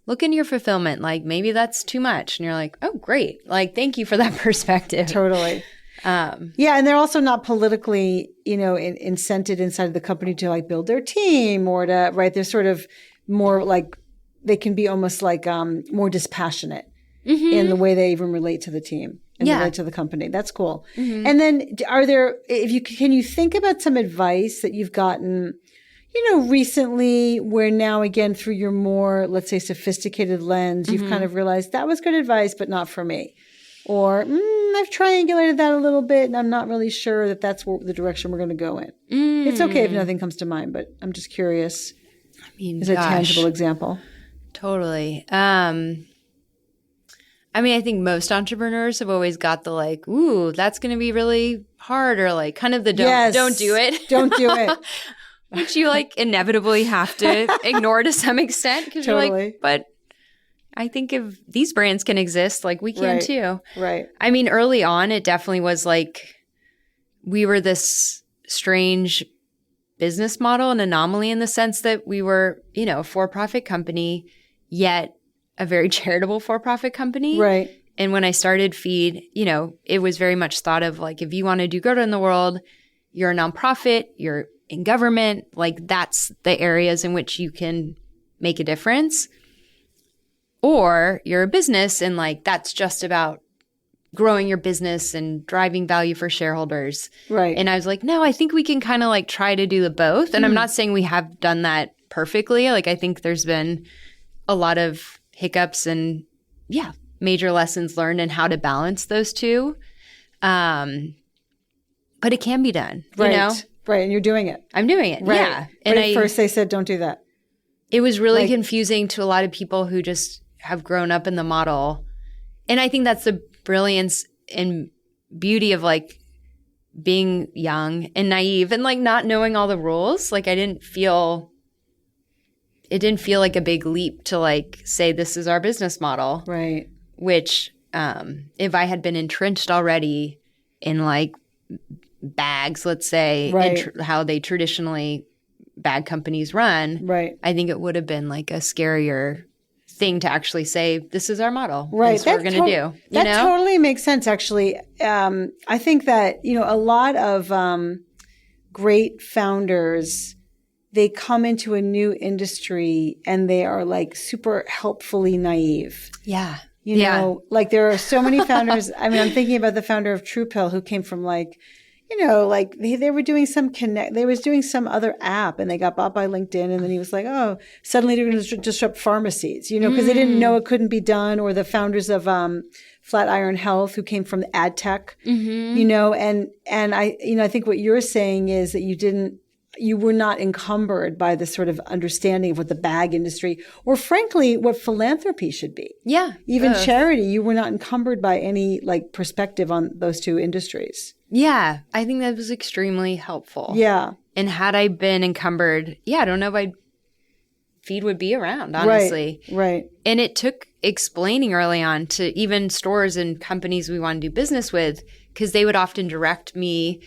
look into your fulfillment. Like maybe that's too much. And you're like, oh, great. Like, thank you for that perspective. Totally. And they're also not politically, incented inside of the company to like build their team or to, they're sort of more like, they can be almost like more dispassionate in the way they even relate to the team and relate to the company. That's cool. Mm-hmm. And then can you think about some advice that you've gotten, recently where now again through your more, let's say, sophisticated lens, you've kind of realized that was good advice, but not for me. Or I've triangulated that a little bit and I'm not really sure that that's the direction we're going to go in. It's okay if nothing comes to mind, but I'm just curious. is a tangible example. Totally. I mean, I think most entrepreneurs have always got the like, ooh, that's going to be really hard, or like kind of the don't do it. Don't do it. Which you like inevitably have to ignore to some extent, because you're like, but I think if these brands can exist, like we can too. Right. I mean, early on, it definitely was like we were this strange business model, an anomaly in the sense that we were, you know, a for-profit company, yet a very charitable for-profit company. Right. And when I started Feed, you know, it was very much thought of like, if you want to do good in the world, you're a nonprofit, you're in government, like that's the areas in which you can make a difference. Or you're a business and like that's just about growing your business and driving value for shareholders. Right. And I was like, no, I think we can kind of like try to do the both. And I'm not saying we have done that perfectly. Like I think there's been a lot of hiccups and major lessons learned in how to balance those two. But it can be done, you know? Right. And you're doing it. I'm doing it. Right. Yeah. But And at first they said, don't do that. It was really confusing to a lot of people who just have grown up in the model. And I think that's the brilliance and beauty of like being young and naive and like not knowing all the rules. Like it didn't feel like a big leap to like say this is our business model. Right. Which if I had been entrenched already in like bags, let's say, and how they traditionally bag companies run, I think it would have been like a scarier thing to actually say, this is our model. Right. This is what we're going to do. That totally makes sense, actually. I think that, you know, a lot of great founders, they come into a new industry and they are like super helpfully naive. Yeah. You know, like there are so many founders. I mean, I'm thinking about the founder of TruePill who came from like, you know, like they were doing they was doing some other app and they got bought by LinkedIn. And then he was like, oh, suddenly they're going to disrupt pharmacies, you know, because they didn't know it couldn't be done. Or the founders of Flatiron Health who came from ad tech, you know, and I, you know, I think what you're saying is that you were not encumbered by the sort of understanding of what the bag industry or frankly, what philanthropy should be. Yeah. Even charity, you were not encumbered by any like perspective on those two industries. Yeah. I think that was extremely helpful. Yeah. And had I been encumbered, I don't know if Feed would be around, honestly. Right. And it took explaining early on to even stores and companies we want to do business with, because they would often direct me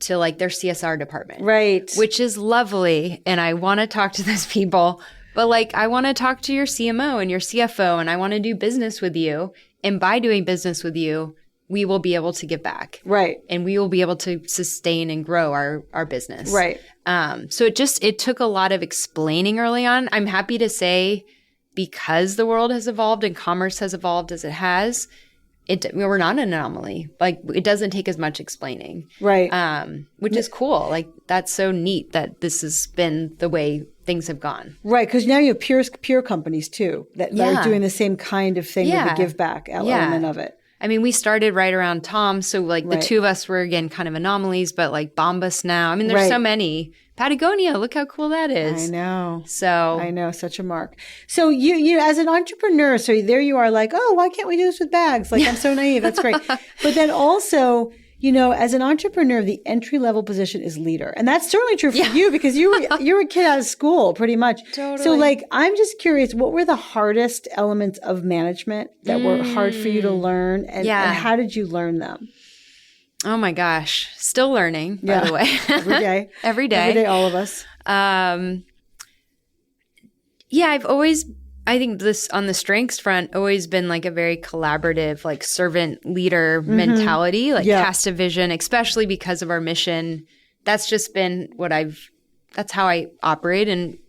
to like their CSR department. Right. Which is lovely. And I want to talk to those people. But like, I want to talk to your CMO and your CFO and I want to do business with you. And by doing business with you, we will be able to give back. Right. And we will be able to sustain and grow our business. Right. So it took a lot of explaining early on. I'm happy to say because the world has evolved and commerce has evolved as it has, we're not an anomaly. Like it doesn't take as much explaining. Right. Which is cool. Like that's so neat that this has been the way things have gone. Right. Because now you have peer companies too that are doing the same kind of thing with the give back element of it. I mean, we started right around Tom. So like the two of us were again kind of anomalies, but like Bombas now. I mean, there's so many. Patagonia, look how cool that is. I know. So I know, such a mark. So you as an entrepreneur, so there you are like, oh, why can't we do this with bags? Like I'm so naive. That's great. But then also, you know, as an entrepreneur, the entry level position is leader. And that's certainly true for you because you were a kid out of school pretty much. Totally. So like, I'm just curious, what were the hardest elements of management that were hard for you to learn and how did you learn them? Oh my gosh. Still learning, by the way. Every day. Every day. Every day, all of us. I've always, I think this on the strengths front, always been like a very collaborative, like servant leader mentality, like cast a vision, especially because of our mission. That's just been that's how I operate and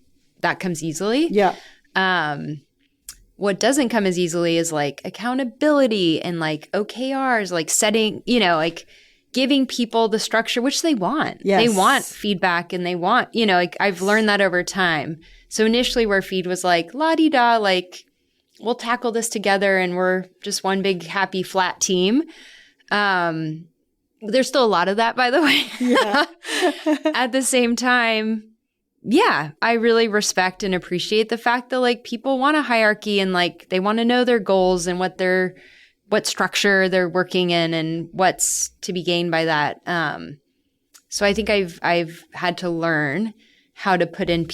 that comes easily. Yeah. What doesn't come as easily is like accountability and like OKRs, like setting, you know, like giving people the structure, which they want. Yes. They want feedback and they want, you know, like I've learned that over time. So initially where Feed was like, la-di-da, like we'll tackle this together and we're just one big happy flat team. There's still a lot of that, by the way. Yeah. At the same time, yeah, I really respect and appreciate the fact that like people want a hierarchy and like they want to know their goals and what structure they're working in and what's to be gained by that. So I think I've had to learn how to put in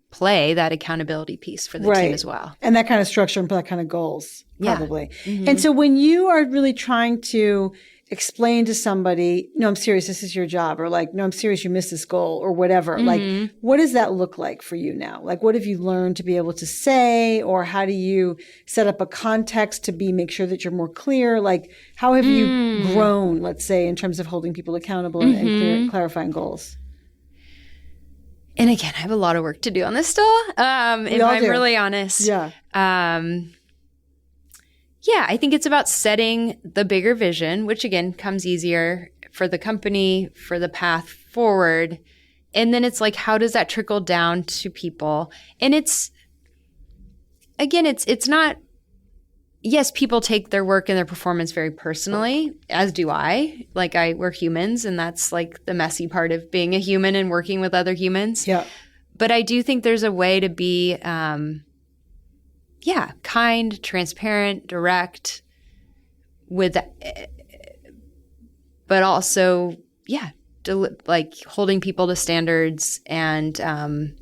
play that accountability piece for the team as well. And that kind of structure and that kind of goals, probably. Yeah. Mm-hmm. And so when you are really trying to explain to somebody, no, I'm serious, this is your job, or like, no, I'm serious, you missed this goal, or whatever. Like, what does that look like for you now? Like, what have you learned to be able to say, or how do you set up a context to make sure that you're more clear? Like, how have you grown, let's say, in terms of holding people accountable and clarifying goals? And again, I have a lot of work to do on this still, if I'm really honest. Yeah. Yeah, I think it's about setting the bigger vision, which again comes easier for the company, for the path forward. And then it's like, how does that trickle down to people? And it's not, yes, people take their work and their performance very personally, as do I. Like we're humans, and that's like the messy part of being a human and working with other humans. Yeah. But I do think there's a way to be kind, transparent, direct but also, like holding people to standards and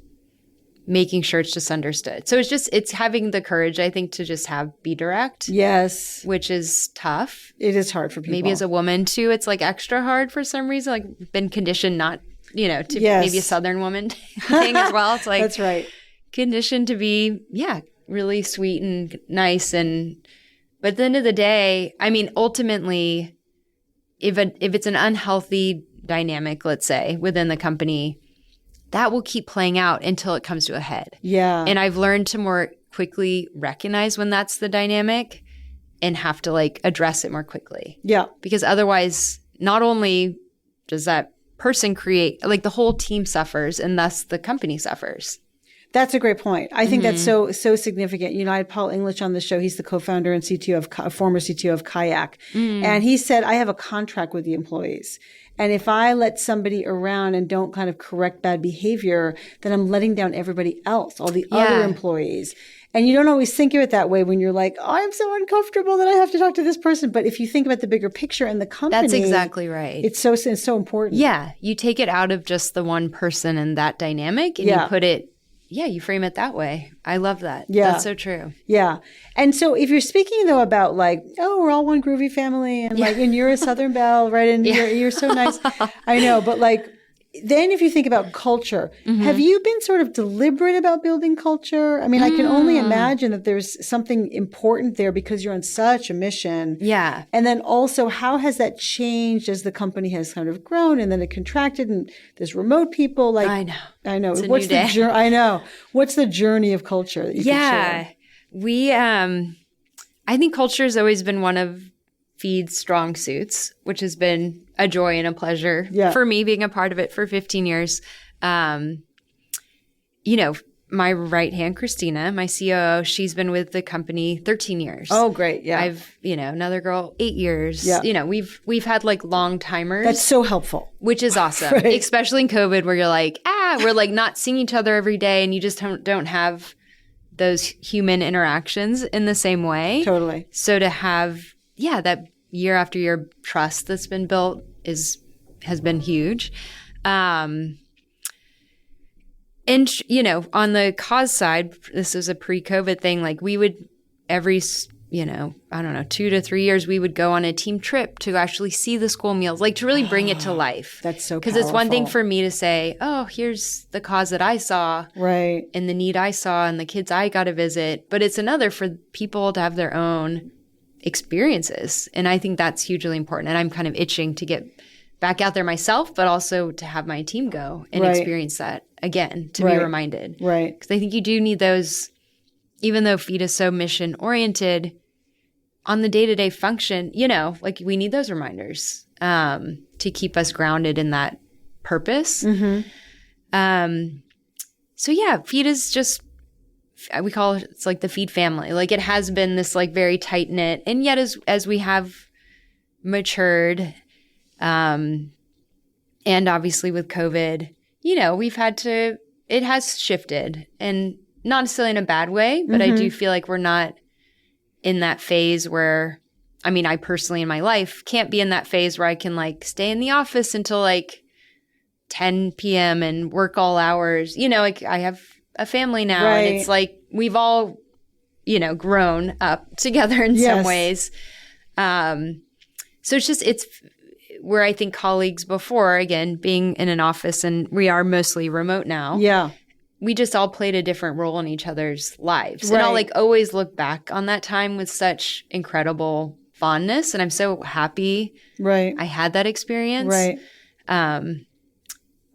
making sure it's just understood. So it's having the courage, I think, to just be direct. Yes. Which is tough. It is hard for people. Maybe as a woman too, it's like extra hard for some reason, like been conditioned not, to maybe a Southern woman thing as well. It's like, that's right. Conditioned to be, really sweet and nice. But at the end of the day, I mean, ultimately, if it's an unhealthy dynamic, let's say, within the company, that will keep playing out until it comes to a head. Yeah. And I've learned to more quickly recognize when that's the dynamic and have to like address it more quickly. Yeah. Because otherwise, not only does that person create, like the whole team suffers and thus the company suffers. That's a great point. I think that's so significant. I had Paul English on the show. He's the co-founder and former CTO of Kayak. And he said, I have a contract with the employees. And if I let somebody around and don't kind of correct bad behavior, then I'm letting down everybody else, all the other employees. And you don't always think of it that way when you're like, oh, I'm so uncomfortable that I have to talk to this person. But if you think about the bigger picture and the company. That's exactly right. It's so important. Yeah. You take it out of just the one person and that dynamic and you put it. Yeah, you frame it that way. I love that. Yeah. That's so true. Yeah. And so if you're speaking, though, about like, oh, we're all one groovy family and like, and you're a Southern belle, right? And you're so nice. I know. But like, then if you think about culture, have you been sort of deliberate about building culture? I mean, I can only imagine that there's something important there because you're on such a mission. Yeah. And then also, how has that changed as the company has kind of grown and then it contracted and there's remote people? Like, I know. It's What's the journey? I know. What's the journey of culture that you can share? I think culture has always been one of Feed's strong suits, which has been a joy and a pleasure for me being a part of it for 15 years. My right hand, Christina, my COO, she's been with the company 13 years. Oh, great. Yeah. I've, another girl, 8 years. Yeah. We've had like long timers. That's so helpful. Which is awesome. Right. Especially in COVID where you're like, we're like not seeing each other every day and you just don't have those human interactions in the same way. Totally. So to have that year after year trust that's been built has been huge. And, on the cause side, this was a pre-COVID thing. Like we would every, 2 to 3 years, we would go on a team trip to actually see the school meals, like to really bring it to life. That's so powerful. Because it's one thing for me to say, oh, here's the cause that I saw. Right. And the need I saw and the kids I got to visit. But it's another for people to have their own experiences. And I think that's hugely important. And I'm kind of itching to get back out there myself, but also to have my team go and experience that again, to be reminded. Right. Because I think you do need those, even though Feed is so mission oriented on the day-to-day function, like we need those reminders to keep us grounded in that purpose. Feed is just, we call it, it's like the Feed family. Like it has been this like very tight knit, and yet as we have matured, and obviously with COVID, it has shifted, and not necessarily in a bad way, but I do feel like we're not in that phase where, I personally in my life can't be in that phase where I can like stay in the office until like 10 p.m. and work all hours. Like I have a family now, and it's like we've all, grown up together in some ways. So it's where I think colleagues before, again, being in an office, and we are mostly remote now. Yeah. We just all played a different role in each other's lives. Right. And I'll like always look back on that time with such incredible fondness. And I'm so happy I had that experience. Right.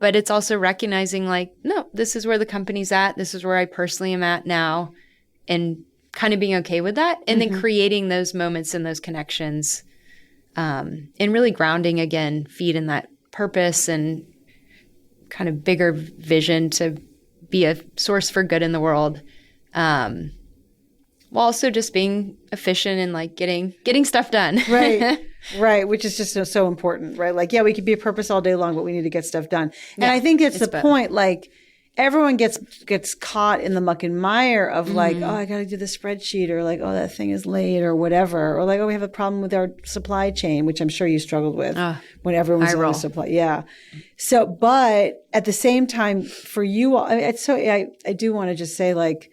But it's also recognizing like, no, this is where the company's at. This is where I personally am at now. And kind of being okay with that. And then creating those moments and those connections. And really grounding, again, feed in that purpose and kind of bigger vision to be a source for good in the world, while also just being efficient and like getting stuff done. Right, which is just so important, right? Like, yeah, we could be a purpose all day long, but we need to get stuff done. And I think it's the point, like, everyone gets caught in the muck and mire of like, oh, I got to do the spreadsheet, or like, oh, that thing is late, or whatever, or like, oh, we have a problem with our supply chain, which I'm sure you struggled with when everyone was on the supply. Yeah. So, but at the same time, for you all, I do want to just say, like,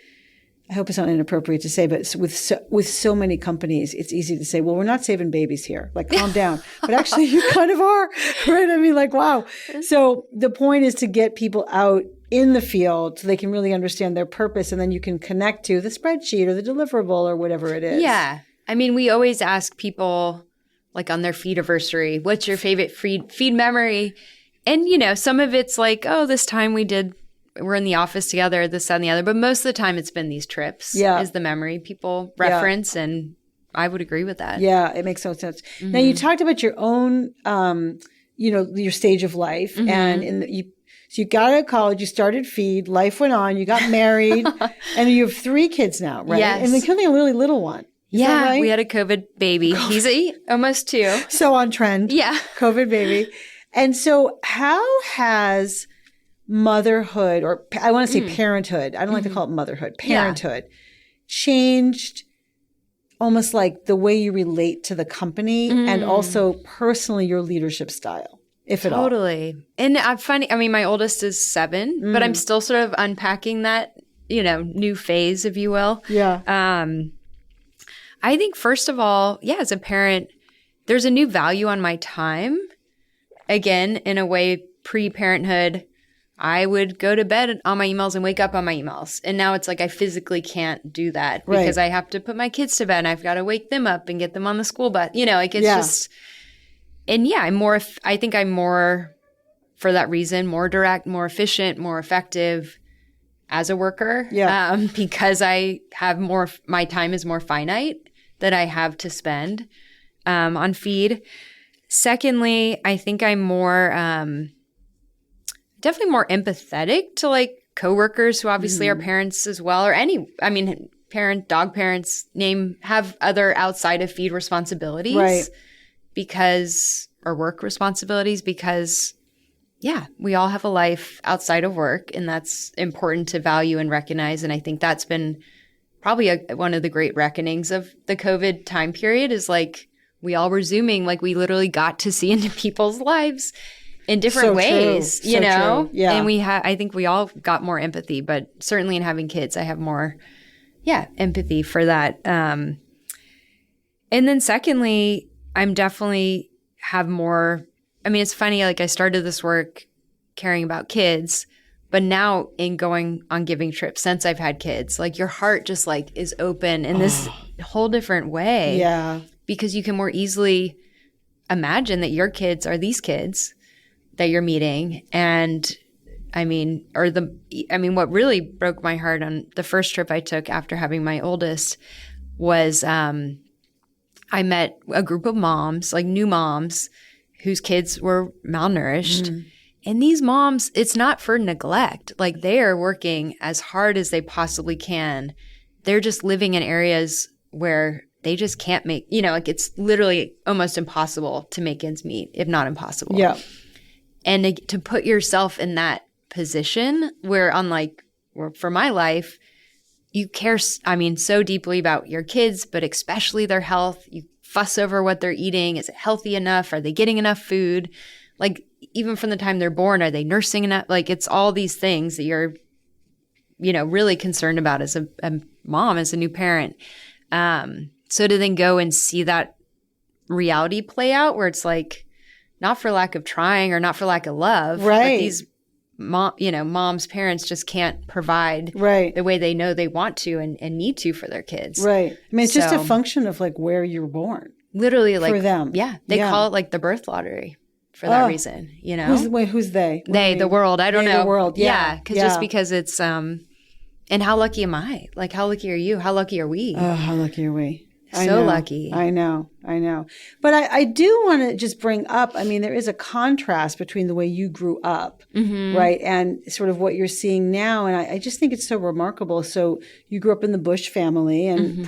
I hope it's not inappropriate to say, but with so many companies, it's easy to say, well, we're not saving babies here. Like, calm down. But actually, you kind of are, right? I mean, like, wow. So the point is to get people out in the field so they can really understand their purpose, and then you can connect to the spreadsheet or the deliverable or whatever it is. Yeah. We always ask people, like on their feediversary, what's your favorite feed memory? And, some of it's like, oh, this time we're in the office together, this, that, and the other. But most of the time it's been these trips is the memory people reference. And I would agree with that. Yeah, it makes so sense. Now, you talked about your own, your stage of life. And so you got out of college, you started Feed, life went on, you got married, and you have 3 kids now, right? Yes. And including a really little one. Is that right? We had a COVID baby. He's almost 2. So on trend. Yeah. COVID baby. And so how has motherhood, or I want to say parenthood, I don't like to call it motherhood, parenthood, changed almost like the way you relate to the company and also personally your leadership style, if at all? Totally. And I'm funny, my oldest is 7, but I'm still sort of unpacking that, new phase, if you will. Yeah. I think first of all, as a parent, there's a new value on my time. Again, in a way, pre-parenthood, I would go to bed on my emails and wake up on my emails. And now it's like I physically can't do that because I have to put my kids to bed and I've got to wake them up and get them on the school bus. It's just – and I think I'm more, for that reason, more direct, more efficient, more effective as a worker because I have more – my time is more finite that I have to spend on Feed. Secondly, I think I'm more definitely more empathetic to like coworkers who obviously are parents as well, or dog parents have other outside of Feed responsibilities, or work responsibilities because we all have a life outside of work, and that's important to value and recognize. And I think that's been probably one of the great reckonings of the COVID time period is like, we all were Zooming, like we literally got to see into people's lives in different ways, you know? True. Yeah. And I think we all got more empathy, but certainly in having kids, I have more, empathy for that. And then secondly, I'm definitely have more, it's funny, like I started this work caring about kids, but now in going on giving trips since I've had kids, like your heart just like is open in this whole different way. Yeah. Because you can more easily imagine that your kids are these kids that you're meeting. And what really broke my heart on the first trip I took after having my oldest was I met a group of moms, like new moms, whose kids were malnourished. And these moms, it's not for neglect. Like they are working as hard as they possibly can. They're just living in areas where they just can't make, like it's literally almost impossible to make ends meet, if not impossible. Yeah. And to put yourself in that position where for my life, you care, so deeply about your kids, but especially their health. You fuss over what they're eating. Is it healthy enough? Are they getting enough food? Like, even from the time they're born, are they nursing enough? Like, it's all these things that you're, really concerned about as a mom, as a new parent. So to then go and see that reality play out where it's like, not for lack of trying or not for lack of love, right. but these moms, parents just can't provide right. the way they know they want to and need to for their kids. Right. I mean, it's just a function of like where you're born. Literally, like, for them. Yeah. They call it like the birth lottery for that reason, Who's they? They, the world. I don't know. The world. Yeah. Just because it's, and how lucky am I? Like, how lucky are you? How lucky are we? Oh, how lucky are we? So lucky. I know. But I do want to just bring up, there is a contrast between the way you grew up, right? And sort of what you're seeing now. And I just think it's so remarkable. So you grew up in the Bush family and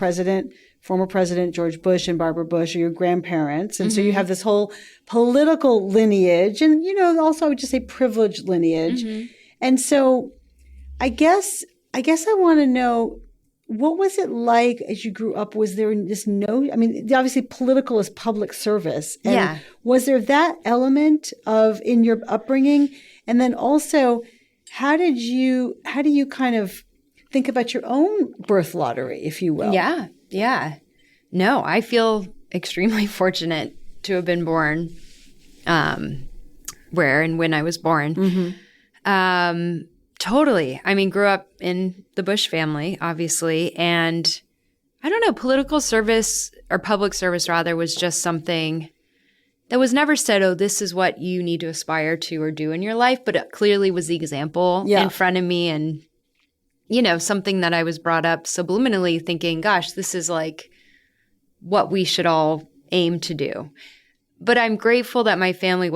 former President George Bush and Barbara Bush are your grandparents. And so you have this whole political lineage and, also I would just say privileged lineage. And so I guess I want to know, what was it like as you grew up? Was there this obviously political is public service. And was there that element in your upbringing? And then also, how do you kind of think about your own birth lottery, if you will? Yeah. No, I feel extremely fortunate to have been born where and when I was born. Totally. Grew up in the Bush family, obviously. And I don't know, political service or public service rather was just something that was never said, oh, this is what you need to aspire to or do in your life. But it clearly was the example in front of me and, something that I was brought up subliminally thinking, gosh, this is like what we should all aim to do. But I'm grateful that my family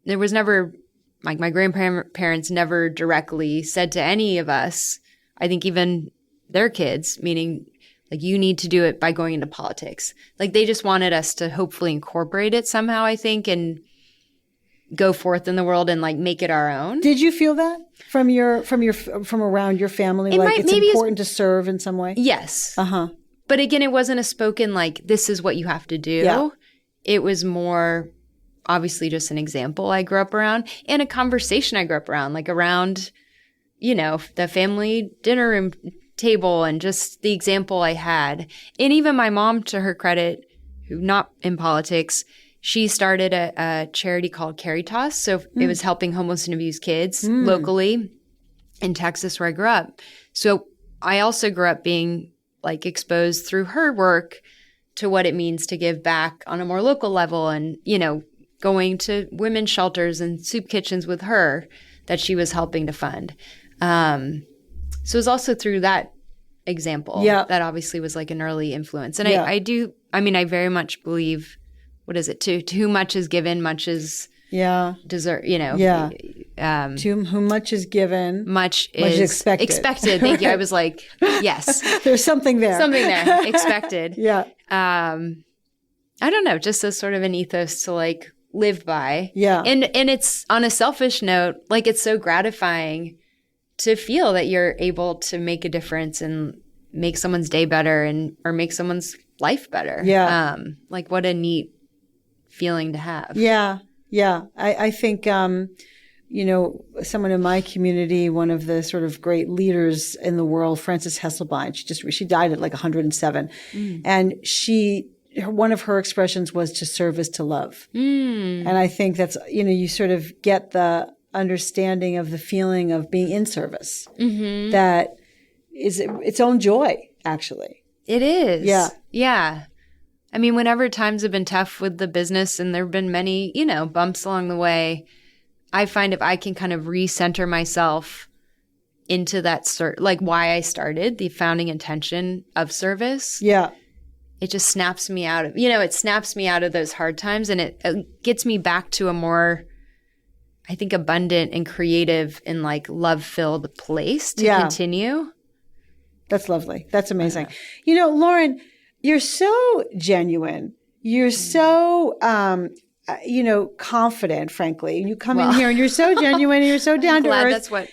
there was never my grandparents never directly said to any of us, I think even their kids, meaning like you need to do it by going into politics. Like they just wanted us to hopefully incorporate it somehow, I think, and go forth in the world and like make it our own. Did you feel that from around your family? It's important to serve in some way? Yes. But again, it wasn't a spoken like, this is what you have to do. Yeah. It was more obviously just an example I grew up around and a conversation I grew up around, like around, the family dinner room table and just the example I had. And even my mom, to her credit, who not in politics, she started a charity called Caritas. So it was helping homeless and abused kids locally in Texas where I grew up. So I also grew up being like exposed through her work to what it means to give back on a more local level and, going to women's shelters and soup kitchens with her that she was helping to fund. So it was also through that example that obviously was like an early influence. And I very much believe, what is it? To whom much is given, much is deserved, to whom much is given, much is expected. Thank you. I was like, yes. There's something there. Expected. I don't know, just as sort of an ethos to like live by. And it's on a selfish note, like it's so gratifying to feel that you're able to make a difference and make someone's day better or make someone's life better. Like what a neat feeling to have. I think, someone in my community, one of the sort of great leaders in the world, Frances Hesselbein, she died at like 107. And one of her expressions was to serve is to love. And I think that's, you sort of get the understanding of the feeling of being in service that is its own joy, actually. It is. Yeah. Whenever times have been tough with the business and there have been many, bumps along the way, I find if I can kind of recenter myself into that, like why I started, the founding intention of service. It just snaps me out of, it snaps me out of those hard times and it gets me back to a more, I think, abundant and creative and like love-filled place to continue. That's lovely. That's amazing. Lauren, you're so genuine. You're so, confident, frankly. And you come in here and you're so genuine and you're so down to earth. That's what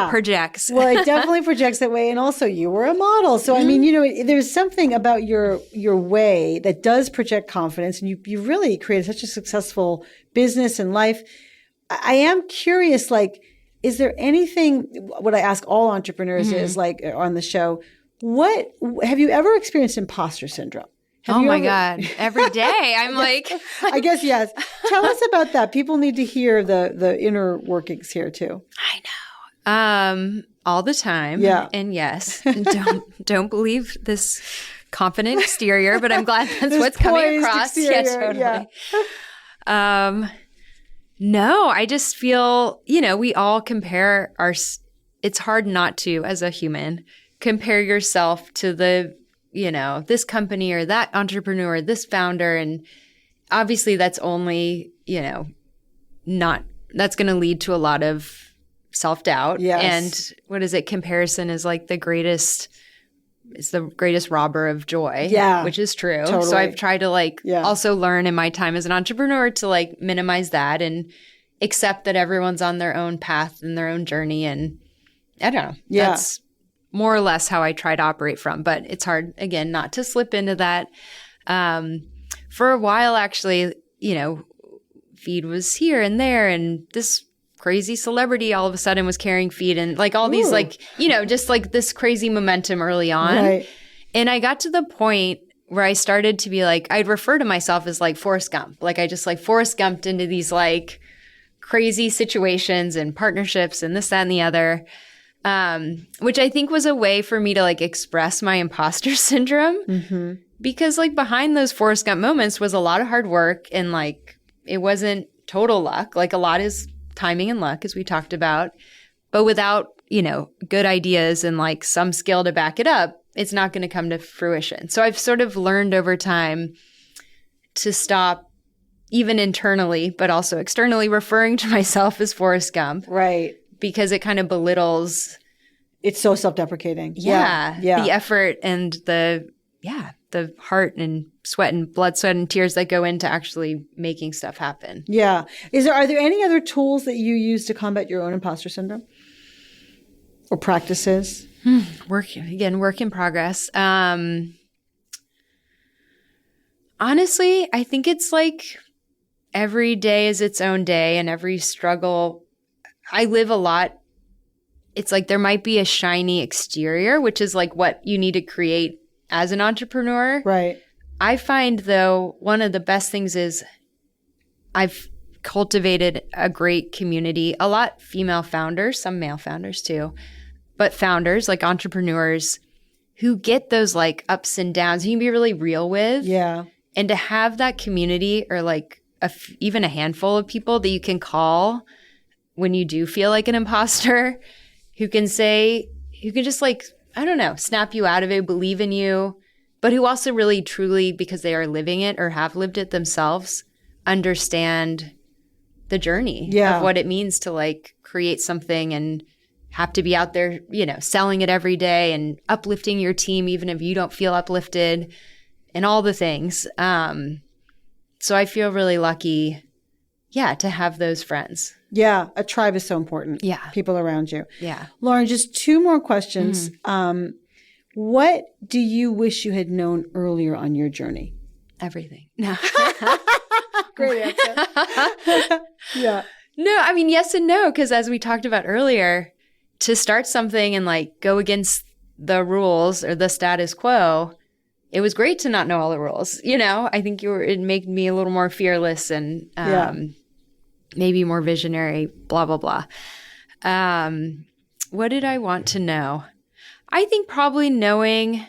projects. Well, it definitely projects that way. And also you were a model. So, I mean, there's something about your way that does project confidence. And you really created such a successful business and life. I am curious, like, is there anything, what I ask all entrepreneurs is like on the show, what have you ever experienced imposter syndrome? Oh my God. Every day. I'm like, I guess, yes. Tell us about that. People need to hear the inner workings here too. I know. All the time. Yeah. And yes, don't believe this confident exterior, but I'm glad that's what's coming across. Exterior, yeah, totally. No, I just feel, we all compare it's hard not to, as a human, compare yourself to this company or that entrepreneur, this founder. And obviously that's only, that's going to lead to a lot of self-doubt. Yes. And what is it? Comparison is like the greatest robber of joy. Yeah. Which is true. Totally. So I've tried to also learn in my time as an entrepreneur to minimize that and accept that everyone's on their own path and their own journey. And I don't know. Yeah. That's more or less how I try to operate from, but it's hard, again, not to slip into that. For a while, actually, feed was here and there, and this crazy celebrity all of a sudden was carrying feed, and all these just this crazy momentum early on. Right. And I got to the point where I started to be I'd refer to myself as Forrest Gump. I just Forrest Gumped into these crazy situations and partnerships and this, that, and the other. Which I think was a way for me to express my imposter syndrome, because behind those Forrest Gump moments was a lot of hard work, and it wasn't total luck. A lot is timing and luck, as we talked about, but without good ideas and some skill to back it up, it's not going to come to fruition. So I've sort of learned over time to stop, even internally but also externally, referring to myself as Forrest Gump, right? Because it kind of belittles. It's so self-deprecating. Yeah. The effort and the heart and sweat and blood, sweat and tears that go into actually making stuff happen. Yeah. Are there any other tools that you use to combat your own imposter syndrome? Or practices? Work in progress. Honestly, I think it's every day is its own day, and every struggle, I live a lot. It's there might be a shiny exterior, which is what you need to create as an entrepreneur. Right. I find, though, one of the best things is I've cultivated a great community, a lot female founders, some male founders too, but founders, entrepreneurs who get those ups and downs you can be really real with. Yeah. And to have that community, or even a handful of people that you can call when you do feel like an imposter, who can just I don't know, snap you out of it, believe in you, but who also really truly, because they are living it or have lived it themselves, understand the journey of what it means to create something and have to be out there, selling it every day and uplifting your team, even if you don't feel uplifted, and all the things. So I feel really lucky, to have those friends. Yeah. A tribe is so important. Yeah. People around you. Yeah. Lauren, just two more questions. What do you wish you had known earlier on your journey? Everything. No. Great answer. Yeah. No, I mean, yes and no, because as we talked about earlier, to start something and go against the rules or the status quo, it was great to not know all the rules. I think it made me a little more fearless and maybe more visionary, blah, blah, blah. What did I want to know? I think probably knowing,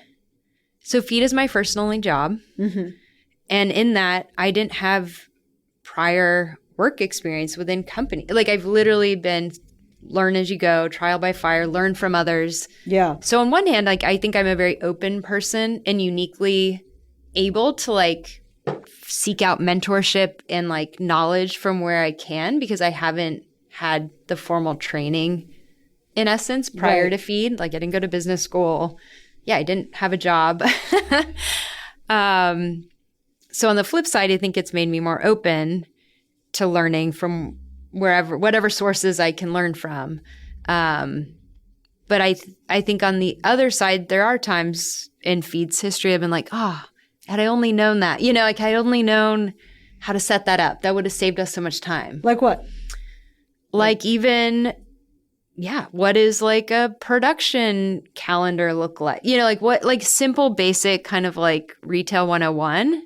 so Feed is my first and only job. Mm-hmm. And in that, I didn't have prior work experience within company. I've literally been learn as you go, trial by fire, learn from others. Yeah. So on one hand, I think I'm a very open person and uniquely able to seek out mentorship and knowledge from where I can, because I haven't had the formal training in essence prior to Feed. I didn't go to business school. Yeah, I didn't have a job. So on the flip side, I think it's made me more open. to learning from whatever sources I can learn from. But I think on the other side, there are times in Feed's history I've been like, had I only known that, like I'd only known how to set that up, that would have saved us so much time. Like what? Like even, what is like a production calendar look like? Like what, like simple, basic kind of like retail 101,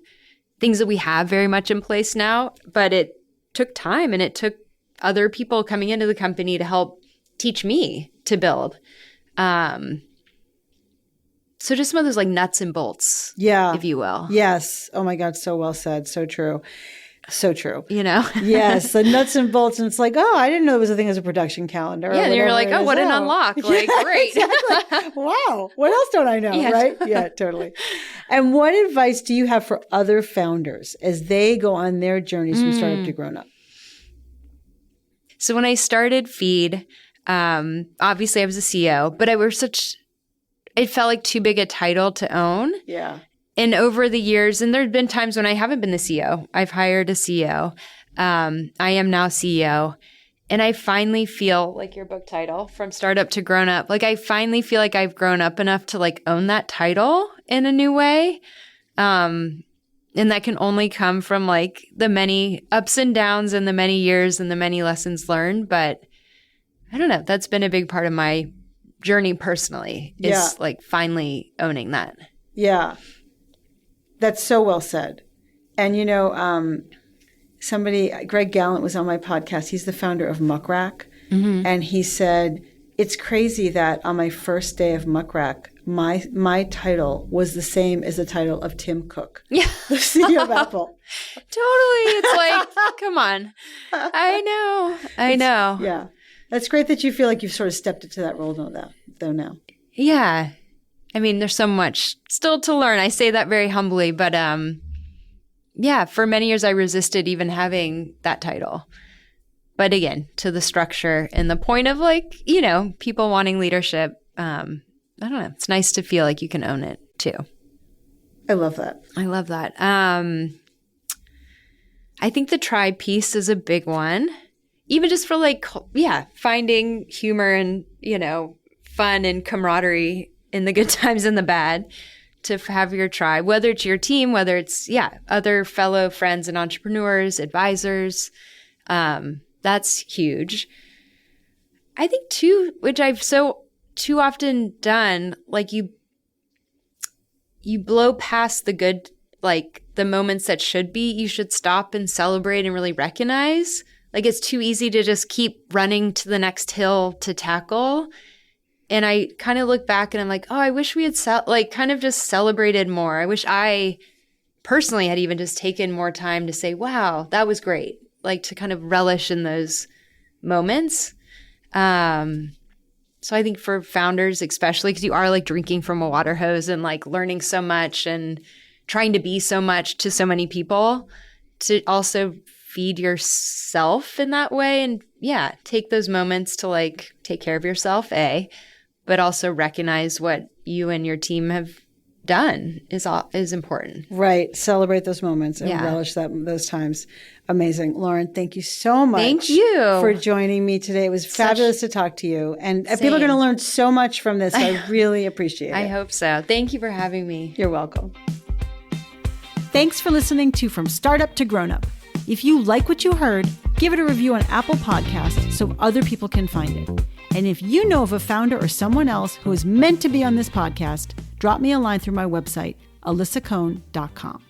things that we have very much in place now, but it took time and it took other people coming into the company to help teach me to build. So just some of those like nuts and bolts, if you will. Yes. Oh my God. So well said. So true. So true. Yes, the nuts and bolts. And it's like, I didn't know there was a thing as a production calendar. Yeah. And you're like, what an unlock. Like, great. Exactly. Wow. What else don't I know? Yeah. Right? Yeah, totally. And what advice do you have for other founders as they go on their journeys from startup to grown up? So when I started Feed, obviously I was a CEO, but it felt like too big a title to own. Yeah. And over the years, and there've been times when I haven't been the CEO. I've hired a CEO. I am now CEO. And I finally feel like your book title, From Startup to Grown Up, like I finally feel like I've grown up enough to like own that title in a new way. And that can only come from like the many ups and downs and the many years and the many lessons learned. But I don't know. That's been a big part of my journey personally, is like finally owning that. Yeah. That's so well said. And, Greg Gallant was on my podcast. He's the founder of Muck Rack. Mm-hmm. And he said, it's crazy that on my first day of Muck Rack, my title was the same as the title of Tim Cook, the CEO of Apple. Totally. It's like, come on. I know. Yeah. That's great that you feel like you've sort of stepped into that role though now. Yeah. I mean, there's so much still to learn. I say that very humbly, but for many years I resisted even having that title. But again, to the structure and the point of like, people wanting leadership, I don't know. It's nice to feel like you can own it too. I love that. I think the tribe piece is a big one. Even just for like, finding humor and, fun and camaraderie in the good times and the bad, to have your tribe, whether it's your team, whether it's, other fellow friends and entrepreneurs, advisors. That's huge. I think too, which I've too often done, like you blow past the good, like the moments that should be, you should stop and celebrate and really recognize. Like it's too easy to just keep running to the next hill to tackle. And I kind of look back and I'm like, I wish we had kind of just celebrated more. I wish I personally had even just taken more time to say, wow, that was great. Like to kind of relish in those moments. So I think for founders, especially because you are like drinking from a water hose and like learning so much and trying to be so much to so many people, to also feed yourself in that way. And take those moments to like take care of yourself, but also recognize what you and your team have done is important. Right. Celebrate those moments and relish those times. Amazing. Lauren, thank you so much. Thank you for joining me today. It was fabulous to talk to you. And people are going to learn so much from this. I really appreciate it. I hope so. Thank you for having me. You're welcome. Thanks for listening to From Startup to Grown Up. If you like what you heard, give it a review on Apple Podcasts so other people can find it. And if you know of a founder or someone else who is meant to be on this podcast, drop me a line through my website, alyssacohn.com.